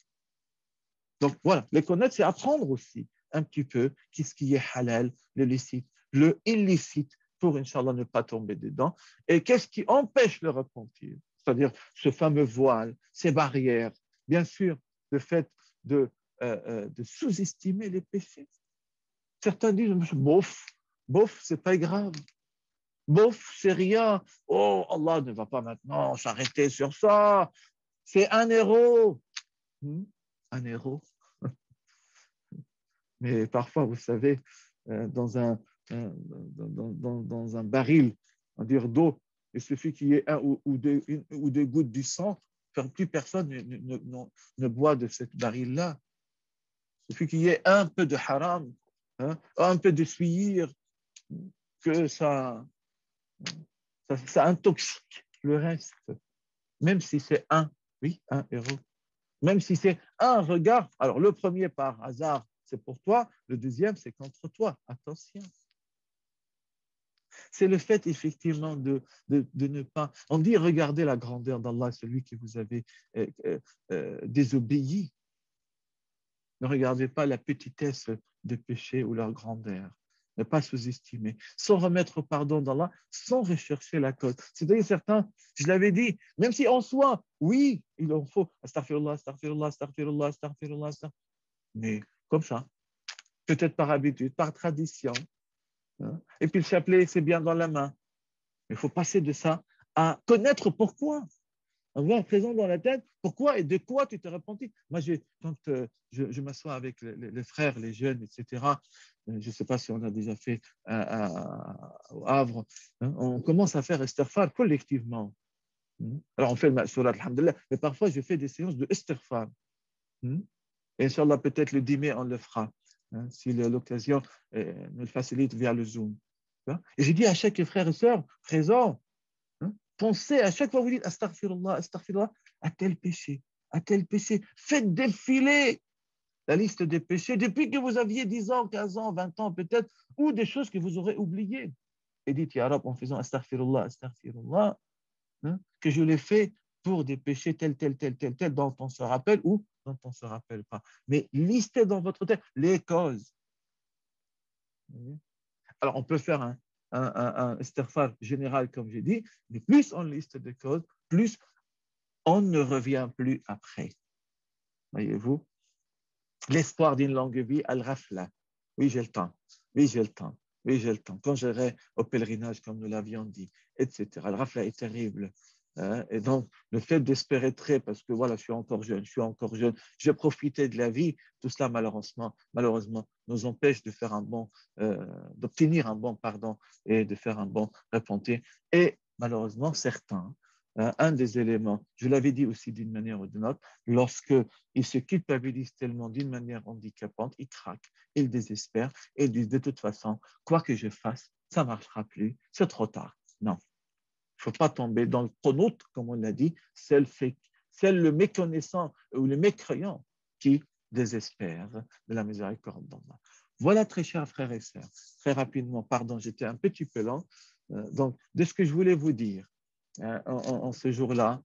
Donc voilà, les connaître, c'est apprendre aussi un petit peu qu'est-ce qui est halal, le licite, le illicite, pour, Inch'Allah, ne pas tomber dedans, et qu'est-ce qui empêche le repentir, c'est-à-dire ce fameux voile, ces barrières, bien sûr, le fait de sous-estimer les péchés. Certains disent, bof, bof, c'est pas grave. Bof, c'est rien. Oh, Allah ne va pas maintenant s'arrêter sur ça. C'est 1 euro. 1 euro. Mais parfois, vous savez, dans un baril, on dire d'eau, il suffit qu'il y ait une ou deux gouttes du sang, plus personne ne boit de cette baril-là. Il suffit qu'il y ait un peu de haram, hein, un peu de suir, que ça intoxique le reste. Même si c'est 1 euro. Même si c'est un regard. Alors, le premier par hasard, c'est pour toi. Le deuxième, c'est contre toi. Attention. C'est le fait, effectivement, de ne pas... On dit, regardez la grandeur d'Allah, celui qui vous avait désobéi. Ne regardez pas la petitesse des péchés ou leur grandeur. Ne pas sous-estimer, sans remettre pardon d'Allah, sans rechercher la cause. C'est-à-dire certains, je l'avais dit, même si en soi, oui, il en faut, astaghfirullah, astaghfirullah, astaghfirullah, astaghfirullah, mais comme ça, peut-être par habitude, par tradition. Hein. Et puis le chapelet, c'est bien dans la main. Mais il faut passer de ça à connaître pourquoi. Avoir présent dans la tête, pourquoi et de quoi tu t'es repenti. Moi, quand je m'assois avec les frères, les jeunes, etc., je ne sais pas si on a déjà fait au Havre, hein, on commence à faire istighfar collectivement. Alors, on fait le surat, alhamdulillah, mais parfois, je fais des séances de istighfar. Et Inch'Allah, peut-être le 10 mai, on le fera, hein, si l'occasion nous le facilite via le Zoom. Et j'ai dit à chaque frère et sœur présent, pensez à chaque fois que vous dites astaghfirullah, astaghfirullah, à tel péché, à tel péché. Faites défiler la liste des péchés depuis que vous aviez 10 ans, 15 ans, 20 ans peut-être, ou des choses que vous aurez oubliées. Et dites, Ya Rab, en faisant astaghfirullah, astaghfirullah, hein, que je l'ai fait pour des péchés tels, dont on se rappelle ou dont on ne se rappelle pas. Mais listez dans votre tête les causes. Alors, on peut faire un istighfar général, comme j'ai dit, mais plus on liste de causes, plus on ne revient plus après. Voyez-vous? L'espoir d'une longue vie, al-ghafla. Oui, j'ai le temps. Oui, j'ai le temps. Oui, j'ai le temps. Quand j'irai au pèlerinage, comme nous l'avions dit, etc. Al-ghafla est terrible. Hein? Et donc, le fait d'espérer très, parce que voilà, je suis encore jeune, je profitais de la vie, tout cela, malheureusement nous empêche de faire d'obtenir un bon pardon et de faire un bon repentir. Et malheureusement, certains, un des éléments, je l'avais dit aussi d'une manière ou d'une autre, lorsqu'ils se culpabilisent tellement d'une manière handicapante, ils craquent, ils désespèrent et ils disent de toute façon, quoi que je fasse, ça ne marchera plus, c'est trop tard. Non. Il ne faut pas tomber dans le pronote, comme on l'a dit, c'est le méconnaissant ou le mécréant qui désespère de la miséricorde d'Allah. Voilà, très chers frères et sœurs, très rapidement, pardon, j'étais un petit peu lent, donc de ce que je voulais vous dire en ce jour-là,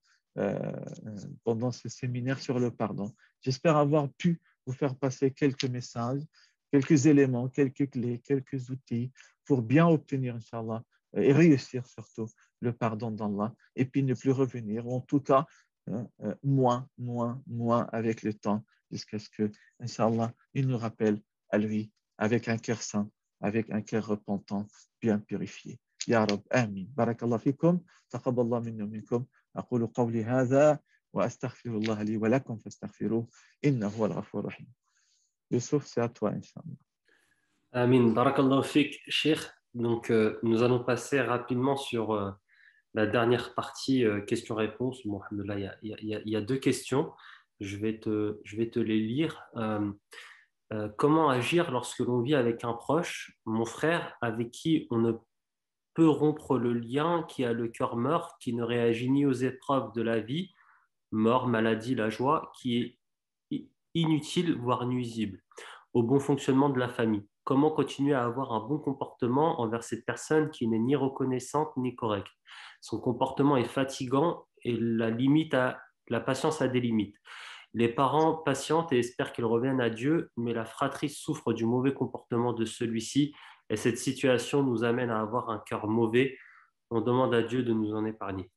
pendant ce séminaire sur le pardon. J'espère avoir pu vous faire passer quelques messages, quelques éléments, quelques clés, quelques outils pour bien obtenir, Inch'Allah, et réussir surtout le pardon d'Allah, et puis ne plus revenir, ou en tout cas, moins avec le temps, jusqu'à ce que, Inch'Allah, il nous rappelle à lui, avec un cœur saint, avec un cœur repentant, bien purifié. يا رب آمين بارك الله فيكم تقبل الله منا ومنكم أقول قولي هذا وأستغفر الله لي ولكم فاستغفروه إنه هو الغفور الرحيم. Youssouf, c'est à toi, Inch'Allah. Amin. Barakallahu fik, Cheikh. Donc, nous allons passer rapidement sur la dernière partie questions-réponses. Bon, alhamdoulilah, il y a deux questions. je vais te les lire. Comment agir lorsque l'on vit avec un proche, mon frère, avec qui on ne peut rompre le lien, qui a le cœur mort, qui ne réagit ni aux épreuves de la vie, mort, maladie, la joie, qui est inutile, voire nuisible au bon fonctionnement de la famille. Comment continuer à avoir un bon comportement envers cette personne qui n'est ni reconnaissante ni correcte? Son comportement est fatigant et la patience a des limites. Les parents patientent et espèrent qu'il revienne à Dieu, mais la fratrie souffre du mauvais comportement de celui-ci et cette situation nous amène à avoir un cœur mauvais. On demande à Dieu de nous en épargner.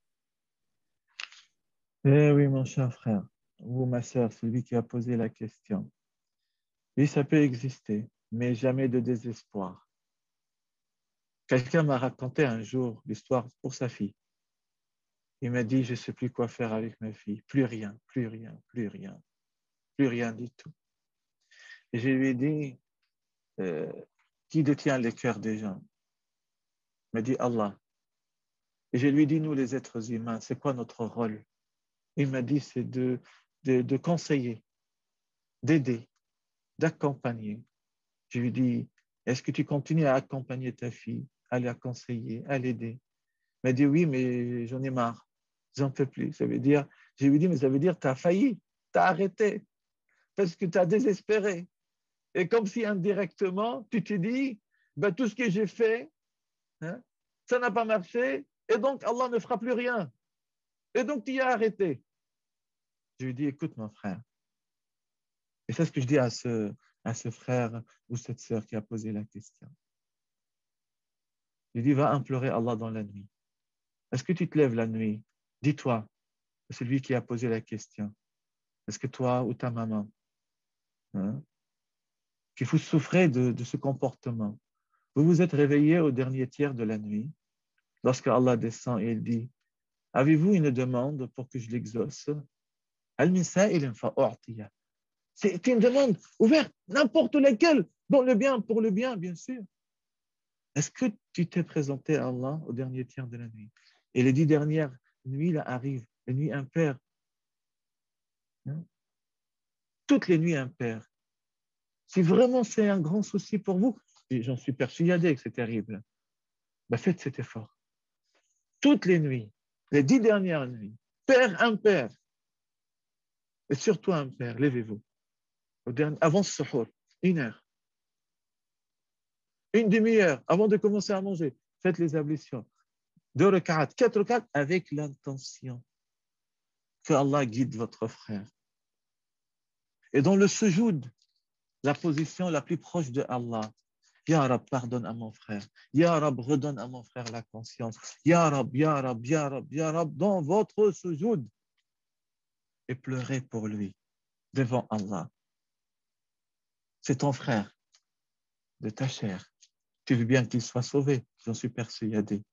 Eh oui, mon cher frère, ou ma sœur, celui qui a posé la question. Oui, ça peut exister, mais jamais de désespoir. Quelqu'un m'a raconté un jour l'histoire pour sa fille. Il m'a dit, je ne sais plus quoi faire avec ma fille. Plus rien, plus rien, plus rien, plus rien du tout. Et je lui ai dit, euh, qui détient les cœurs des gens? Il m'a dit, Allah. Et je lui ai dit, nous les êtres humains, c'est quoi notre rôle? Il m'a dit, c'est de conseiller, d'aider, d'accompagner. Je lui ai dit, est-ce que tu continues à accompagner ta fille, à la conseiller, à l'aider? Il m'a dit, oui, mais j'en ai marre, j'en peux plus. Ça veut dire, je lui ai dit, mais ça veut dire que tu as failli, tu as arrêté, parce que tu as désespéré. Et comme si indirectement, tu te dis, ben, tout ce que j'ai fait, hein, ça n'a pas marché, et donc Allah ne fera plus rien. Et donc tu y as arrêté. Je lui dis, écoute mon frère, et c'est ce que je dis à ce frère ou cette sœur qui a posé la question. Je lui dis, va implorer Allah dans la nuit. Est-ce que tu te lèves la nuit? Dis-toi, celui qui a posé la question, est-ce que toi ou ta maman, hein, que vous souffrez de ce comportement, vous vous êtes réveillé au dernier tiers de la nuit, lorsque Allah descend et il dit, avez-vous une demande pour que je l'exauce? C'est une demande ouverte, n'importe laquelle, dans le bien, pour le bien, bien sûr. Est-ce que tu t'es présenté à Allah au dernier tiers de la nuit? Et les 10 dernières nuits là, arrivent, les nuits impaires. Hein? Toutes les nuits impaires. Si vraiment c'est un grand souci pour vous, et j'en suis persuadé que c'est terrible, ben faites cet effort. Toutes les nuits, les 10 dernières nuits, père impair, et surtout impair, levez-vous. Avant ce suhour, 1 heure, une demi-heure avant de commencer à manger, faites les ablutions. 2 rak'at, 4 rak'at avec l'intention que Allah guide votre frère. Et dans le sujoud, la position la plus proche de Allah, Ya Rab, pardonne à mon frère. Ya Rab, redonne à mon frère la conscience. Ya Rab, Ya Rab, Ya Rab, Ya Rab, dans votre sujoud. Et pleurez pour lui devant Allah. C'est ton frère de ta chair. Tu veux bien qu'il soit sauvé, j'en suis persuadé.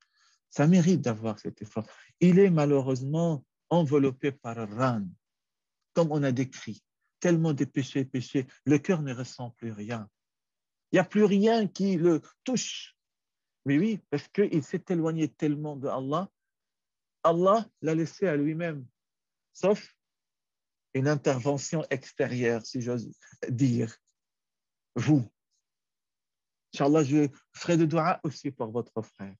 Ça mérite d'avoir cet effort. Il est malheureusement enveloppé par ran, comme on a décrit. Tellement de péchés, le cœur ne ressent plus rien. Il n'y a plus rien qui le touche. Mais oui, parce qu'il s'est éloigné tellement de Allah, Allah l'a laissé à lui-même, sauf une intervention extérieure, si j'ose dire. Vous, Inch'Allah, je ferai de dua aussi pour votre frère.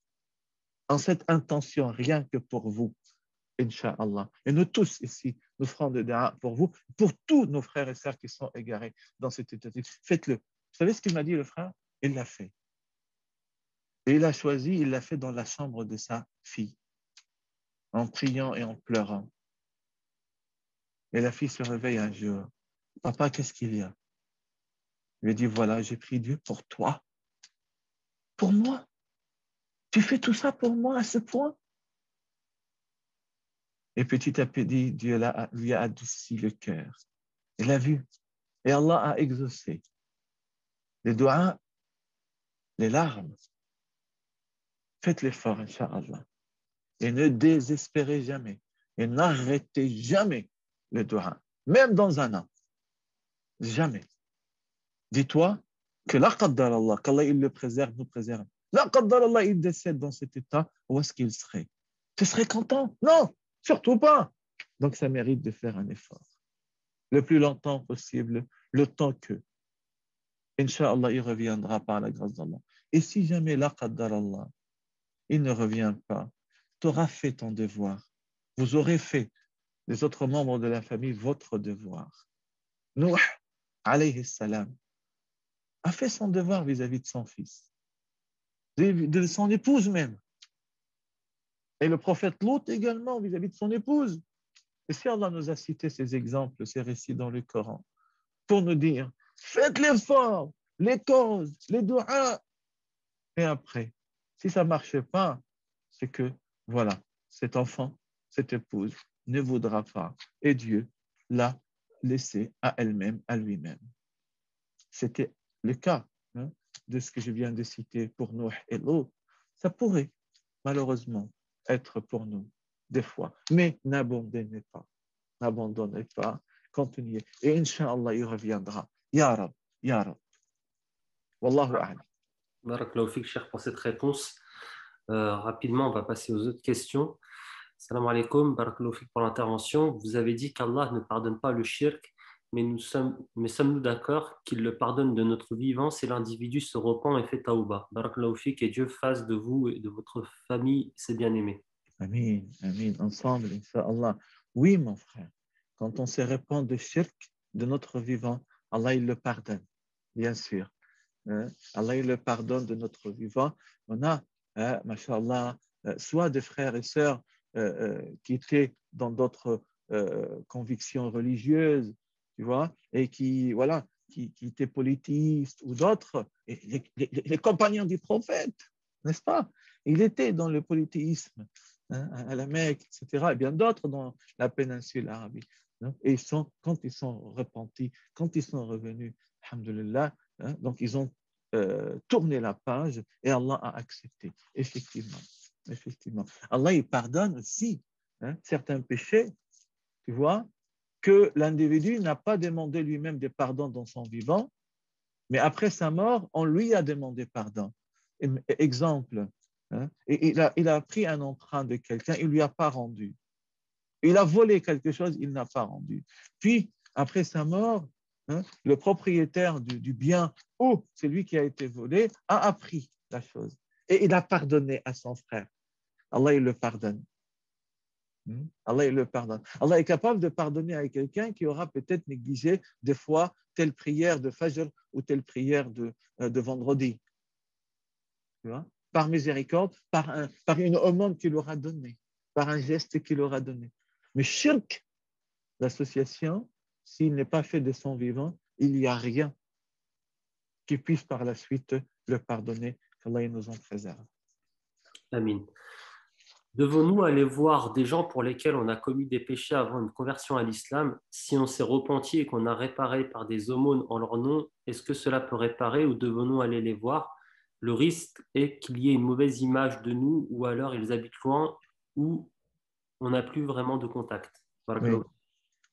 En cette intention, rien que pour vous, Inch'Allah. Et nous tous ici, nous ferons de dua pour vous, pour tous nos frères et sœurs qui sont égarés dans cette état. Faites-le. Vous savez ce qu'il m'a dit, le frère? Il l'a fait. Et il a choisi, il l'a fait dans la chambre de sa fille, en priant et en pleurant. Et la fille se réveille un jour. Papa, qu'est-ce qu'il y a? Il lui dit, voilà, j'ai pris Dieu pour toi. Pour moi? Tu fais tout ça pour moi à ce point? Et petit à petit, Dieu lui a adouci le cœur. Il a vu. Et Allah a exaucé. Les doigts, les larmes. Faites l'effort, Inch'Allah. Et ne désespérez jamais. Et n'arrêtez jamais le doigt. Même dans un an. Jamais. Dis-toi que la qaddar Allah, qu'Allah il le préserve, nous préserve. La qaddar Allah, il décède dans cet état, où est-ce qu'il serait? Tu serais content? Non, surtout pas. Donc ça mérite de faire un effort. le plus longtemps possible, le temps que, Inch'Allah, il reviendra par la grâce d'Allah. Et si jamais, la qaddar Allah, il ne revient pas, tu auras fait ton devoir. Vous aurez fait, les autres membres de la famille, votre devoir. Nuh, alayhi salam, a fait son devoir vis-à-vis de son fils, de son épouse même. Et le prophète Lot également vis-à-vis de son épouse. Et si Allah nous a cité ces exemples, ces récits dans le Coran, pour nous dire, faites l'effort, les causes, les doigts. Et après, si ça ne marche pas, c'est que, voilà, cet enfant, cette épouse ne voudra pas. Et Dieu l'a laissé à elle-même, à lui-même. C'était le cas de ce que je viens de citer pour Nuh et l'autre. Ça pourrait, malheureusement, être pour nous, des fois. Mais n'abandonnez pas, continuez. Et Inch'Allah, il reviendra. Ya Rab, Ya Rab. Wallahu a'lam. Barakallahu fik, cher, pour cette réponse. Rapidement, on va passer aux autres questions. Salam alaikum, barakallahu fik pour l'intervention. Vous avez dit qu'Allah ne pardonne pas le shirk, mais sommes-nous d'accord qu'il le pardonne de notre vivant si l'individu se repent et fait taouba? Barakallahu fik, et Dieu fasse de vous et de votre famille ses bien-aimés. Amin, amin, ensemble, Inch'Allah. Oui, mon frère, quand on se répand de shirk de notre vivant, Allah, il le pardonne, bien sûr. Allah, il le pardonne de notre vivant. On a, mashallah, soit des frères et sœurs qui étaient dans d'autres convictions religieuses, tu vois, et qui, voilà, qui étaient politistes ou d'autres, et les compagnons du prophète, n'est-ce pas? Il était dans le polythéisme, à la Mecque, etc., et bien d'autres dans la péninsule arabique. Et quand ils sont repentis, quand ils sont revenus, alhamdulillah, donc ils ont tourné la page et Allah a accepté. Effectivement. Allah, il pardonne aussi certains péchés, tu vois, que l'individu n'a pas demandé lui-même des pardons dans son vivant, mais après sa mort, on lui a demandé pardon. Exemple, il a pris un emprunt de quelqu'un, il ne lui a pas rendu. Il a volé quelque chose, il n'a pas rendu. Puis, après sa mort, le propriétaire du bien ou celui qui a été volé a appris la chose. Et il a pardonné à son frère. Allah, il le pardonne. Allah, il le pardonne. Allah est capable de pardonner à quelqu'un qui aura peut-être négligé des fois telle prière de Fajr ou telle prière de vendredi. Tu vois? Par miséricorde, par une aumône qu'il aura donnée, par un geste qu'il aura donné. Mais shirk, l'association, s'il n'est pas fait de son vivant, il n'y a rien qui puisse par la suite le pardonner. Qu'Allah nous en préserve. Amin. Devons-nous aller voir des gens pour lesquels on a commis des péchés avant une conversion à l'islam? Si on s'est repenti et qu'on a réparé par des aumônes en leur nom, est-ce que cela peut réparer ou devons-nous aller les voir? Le risque est qu'il y ait une mauvaise image de nous ou alors ils habitent loin ou on n'a plus vraiment de contact. Oui.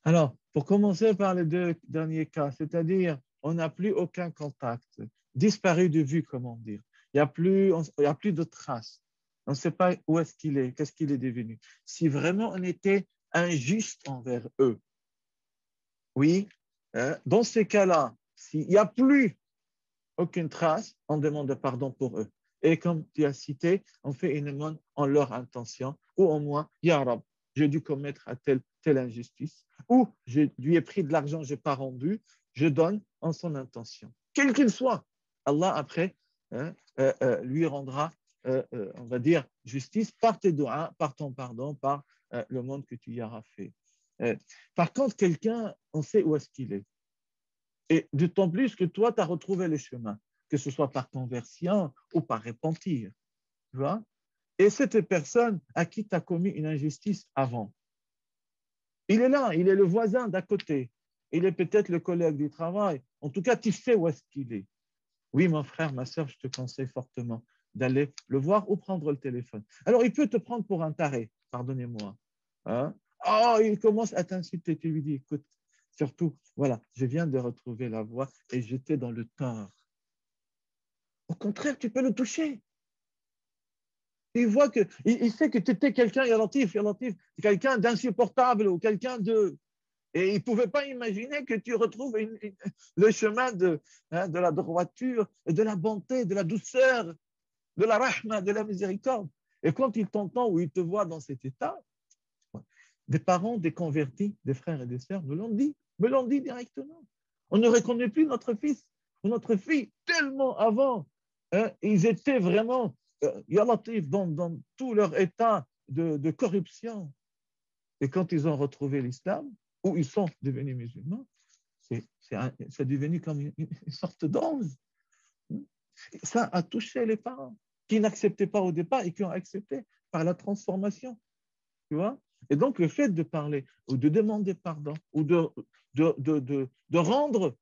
Alors, pour commencer par les deux derniers cas, c'est-à-dire on n'a plus aucun contact, disparu de vue, comment dire. Il n'y a plus de traces. On ne sait pas où est-ce qu'il est, qu'est-ce qu'il est devenu. Si vraiment on était injuste envers eux, oui, dans ces cas-là, s'il n'y a plus aucune trace, on demande pardon pour eux. Et comme tu as cité, on fait une aumône en leur intention, ou au moins, Ya Rab, j'ai dû commettre telle injustice, ou je lui ai pris de l'argent, je n'ai pas rendu, je donne en son intention. Quel qu'il soit, Allah après lui rendra, on va dire, justice par tes doigts, par ton pardon, par le monde que tu y auras fait. Par contre, quelqu'un, on sait où est-ce qu'il est. Et d'autant plus que toi, tu as retrouvé le chemin, que ce soit par conversion ou par repentir. Tu vois? Et cette personne à qui tu as commis une injustice avant, il est là, il est le voisin d'à côté, il est peut-être le collègue du travail. En tout cas, tu sais où est-ce qu'il est. Oui, mon frère, ma soeur, je te conseille fortement d'aller le voir ou prendre le téléphone. Alors, il peut te prendre pour un taré, pardonnez-moi. Oh, il commence à t'insulter, tu lui dis, écoute, surtout, voilà, je viens de retrouver la voie et j'étais dans le tort. Au contraire, tu peux le toucher. Il voit que, il sait que tu étais quelqu'un, relatif, quelqu'un d'insupportable ou quelqu'un de... Et ils ne pouvaient pas imaginer que tu retrouves le chemin de la droiture, de la bonté, de la douceur, de la rahma, de la miséricorde. Et quand ils t'entendent ou ils te voient dans cet état, des parents, des convertis, des frères et des sœurs me l'ont dit directement. On ne reconnaît plus notre fils ou notre fille tellement avant. Ils étaient vraiment, dans tout leur état de corruption. Et quand ils ont retrouvé l'islam, ou ils sont devenus musulmans, c'est devenu comme une sorte d'ange. Ça a touché les parents qui n'acceptaient pas au départ et qui ont accepté par la transformation. Tu vois? Et donc, le fait de parler ou de demander pardon ou de rendre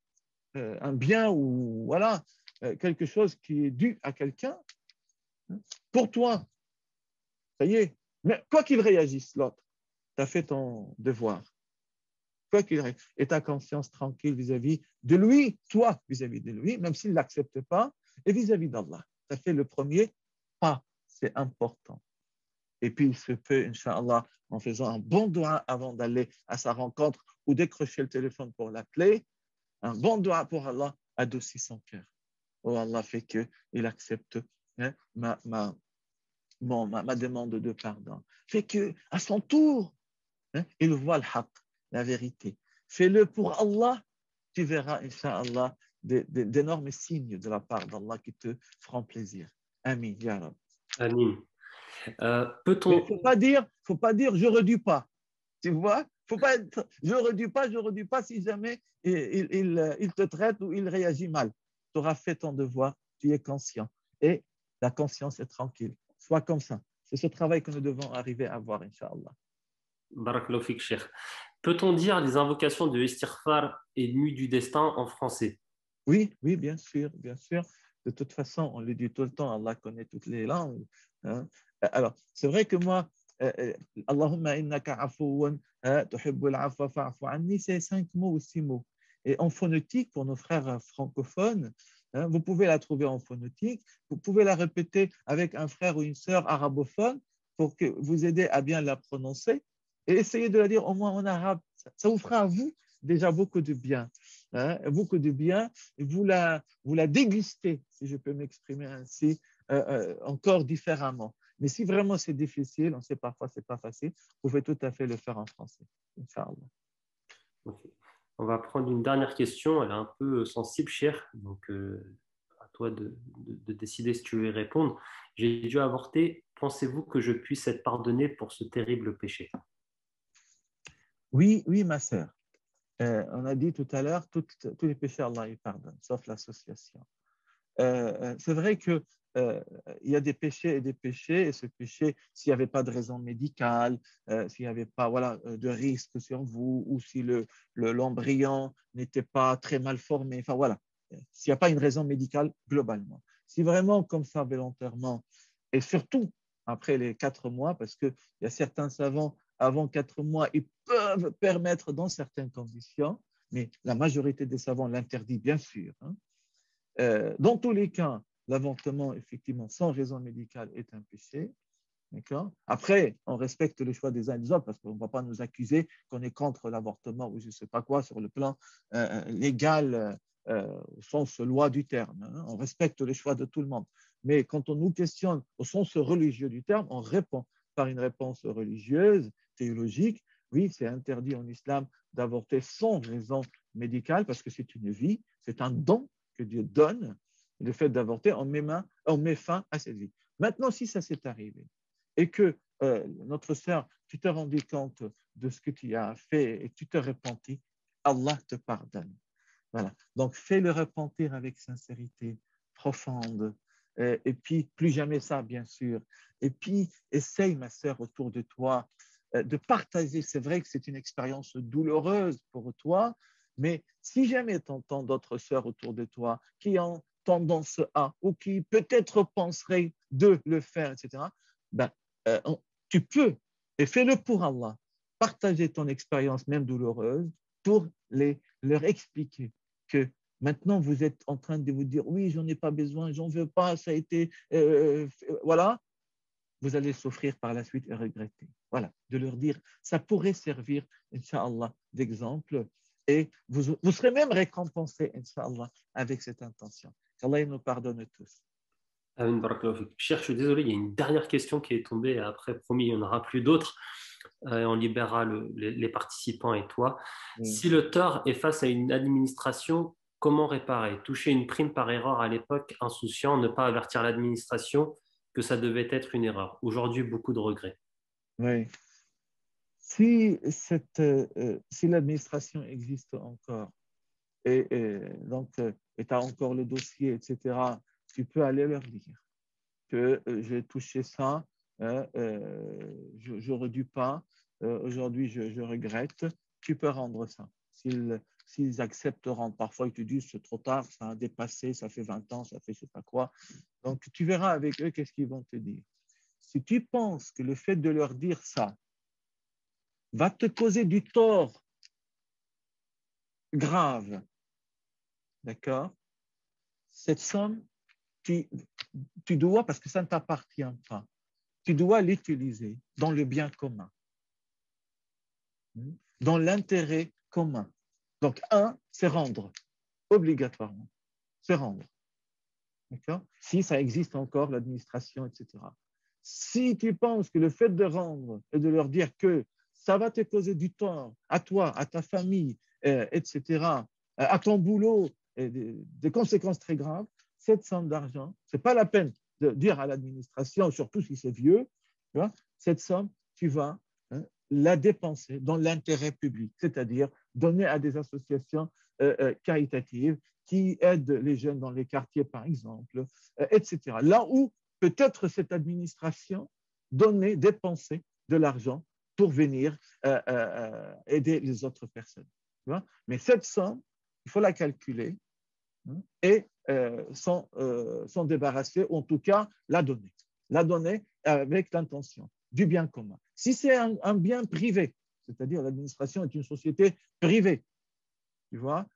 un bien ou voilà, quelque chose qui est dû à quelqu'un, pour toi, ça y est. Mais quoi qu'il réagisse, l'autre, tu as fait ton devoir. Quoi qu'il réagisse. Et ta conscience tranquille vis-à-vis de lui, toi vis-à-vis de lui, même s'il ne l'accepte pas, et vis-à-vis d'Allah. Tu as fait le premier pas. C'est important. Et puis, il se peut, Inch'Allah, en faisant un bon doigt avant d'aller à sa rencontre ou décrocher le téléphone pour l'appeler, un bon doigt pour Allah adoucit son cœur. Oh, Allah fait qu'il accepte ma demande de pardon. Fait qu'à son tour, il voit le haqq, la vérité. Fais-le pour Allah, tu verras, Inch'Allah, d'énormes signes de la part d'Allah qui te feront plaisir. Amin, ya Rab. Amin. Mais il Peut-on... ne faut pas dire j'aurais dû pas. Tu vois? Faut pas être j'aurais dû pas si jamais il te traite ou il réagit mal. Tu auras fait ton devoir, tu es conscient. Et la conscience est tranquille. Sois comme ça. C'est ce travail que nous devons arriver à avoir, Inch'Allah. Barakallahu fik, Cheikh. Peut-on dire les invocations de istighfar et nuit du destin en français? Oui, oui, bien sûr, bien sûr. De toute façon, on le dit tout le temps, Allah connaît toutes les langues. Hein. Alors, c'est vrai que moi, Allahumma innaka afouwan tuhibbul afwa fa'fu anni, c'est 5 mots ou 6 mots. Et en phonétique, pour nos frères francophones, vous pouvez la trouver en phonétique, vous pouvez la répéter avec un frère ou une sœur arabophone pour que vous aider à bien la prononcer et essayez de la dire au moins en arabe. Ça vous fera à vous déjà beaucoup de bien. Beaucoup de bien. Vous la dégustez, si je peux m'exprimer ainsi, encore différemment. Mais si vraiment c'est difficile, on sait parfois c'est pas facile, vous pouvez tout à fait le faire en français. Inch'Allah. Okay. On va prendre une dernière question. Elle est un peu sensible, Cheikh. Donc, à toi de décider si tu veux y répondre. J'ai dû avorter. Pensez-vous que je puisse être pardonné pour ce terrible péché? Oui, oui, ma sœur. On a dit tout à l'heure, tous les péchés, Allah il pardonne, sauf l'association. C'est vrai que il y a des péchés et des péchés, et ce péché, s'il n'y avait pas de raison médicale, s'il n'y avait pas voilà, de risque sur vous, ou si l'embryon n'était pas très mal formé, enfin voilà, s'il n'y a pas une raison médicale globalement. Si vraiment comme ça, volontairement, et surtout après les 4 mois, parce qu'il y a certains savants, avant 4 mois, ils peuvent permettre dans certaines conditions, mais la majorité des savants l'interdit bien sûr. Hein. Dans tous les cas, l'avortement, effectivement, sans raison médicale, est un péché. Après, on respecte le choix des uns et des autres parce qu'on ne va pas nous accuser qu'on est contre l'avortement ou je ne sais pas quoi sur le plan légal au sens loi du terme. Hein. On respecte le choix de tout le monde. Mais quand on nous questionne au sens religieux du terme, on répond par une réponse religieuse, théologique. Oui, c'est interdit en islam d'avorter sans raison médicale parce que c'est une vie, c'est un don que Dieu donne. Le fait d'avorter, on met fin à cette vie. Maintenant, si ça s'est arrivé, et que notre sœur, tu t'es rendu compte de ce que tu as fait et tu te repentis, Allah te pardonne. Voilà. Donc, fais le repentir avec sincérité profonde. Et puis, plus jamais ça, bien sûr. Et puis, essaye, ma sœur, autour de toi, de partager. C'est vrai que c'est une expérience douloureuse pour toi, mais si jamais tu entends d'autres sœurs autour de toi qui ont tendance à, ou qui peut-être penseraient de le faire, etc., ben, euh, tu peux, et fais-le pour Allah, partager ton expérience, même douloureuse, pour leur expliquer que maintenant vous êtes en train de vous dire oui, j'en ai pas besoin, j'en veux pas, ça a été voilà, vous allez souffrir par la suite et regretter. Voilà, de leur dire, ça pourrait servir, Inch'Allah, d'exemple. Et vous serez même récompensés, Inch'Allah, avec cette intention. Qu'Allah nous pardonne tous. Amin, barakallahu fik. Cher, je suis désolé, il y a une dernière question qui est tombée. Après, promis, il n'y en aura plus d'autres. On libérera les participants et toi. Oui. Si le tort est face à une administration, comment réparer? Toucher une prime par erreur à l'époque, insouciant, ne pas avertir l'administration que ça devait être une erreur. Aujourd'hui, beaucoup de regrets. Oui. Si l'administration existe encore donc tu as encore le dossier, etc., tu peux aller leur dire que j'ai touché ça, j'aurais dû pas, aujourd'hui je regrette, tu peux rendre ça. S'ils acceptent de rendre, parfois ils te disent c'est trop tard, ça a dépassé, ça fait 20 ans, ça fait je sais pas quoi. Donc tu verras avec eux qu'est-ce qu'ils vont te dire. Si tu penses que le fait de leur dire ça va te causer du tort grave, d'accord? Cette somme, tu, tu dois, parce que ça ne t'appartient pas, tu dois l'utiliser dans le bien commun, dans l'intérêt commun. Donc, c'est rendre, obligatoirement, c'est rendre. D'accord? Si ça existe encore, l'administration, etc. Si tu penses que le fait de rendre et de leur dire que ça va te causer du tort à toi, à ta famille, etc., à ton boulot, des conséquences très graves, cette somme d'argent, ce n'est pas la peine de dire à l'administration, surtout si c'est vieux, tu vois, cette somme, tu vas la dépenser dans l'intérêt public, c'est-à-dire donner à des associations caritatives qui aident les jeunes dans les quartiers, par exemple, etc. Là où peut-être cette administration donnait, dépensait de l'argent pour venir aider les autres personnes. Tu vois? Mais cette somme, il faut la calculer et s'en débarrasser, ou en tout cas la donner. La donner avec l'intention du bien commun. Si c'est un bien privé, c'est-à-dire l'administration est une société privée, tu vois,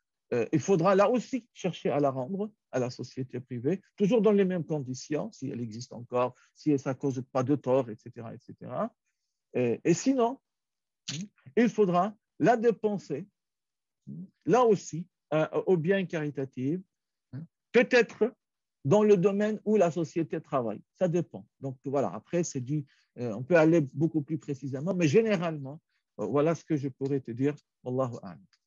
il faudra là aussi chercher à la rendre à la société privée, toujours dans les mêmes conditions, si elle existe encore, si ça ne cause pas de tort, etc. etc. Et sinon, il faudra la dépenser, là aussi, au bien caritatif, peut-être dans le domaine où la société travaille. Ça dépend. Donc voilà, après, on peut aller beaucoup plus précisément, mais généralement, voilà ce que je pourrais te dire. Wallahu a'lam.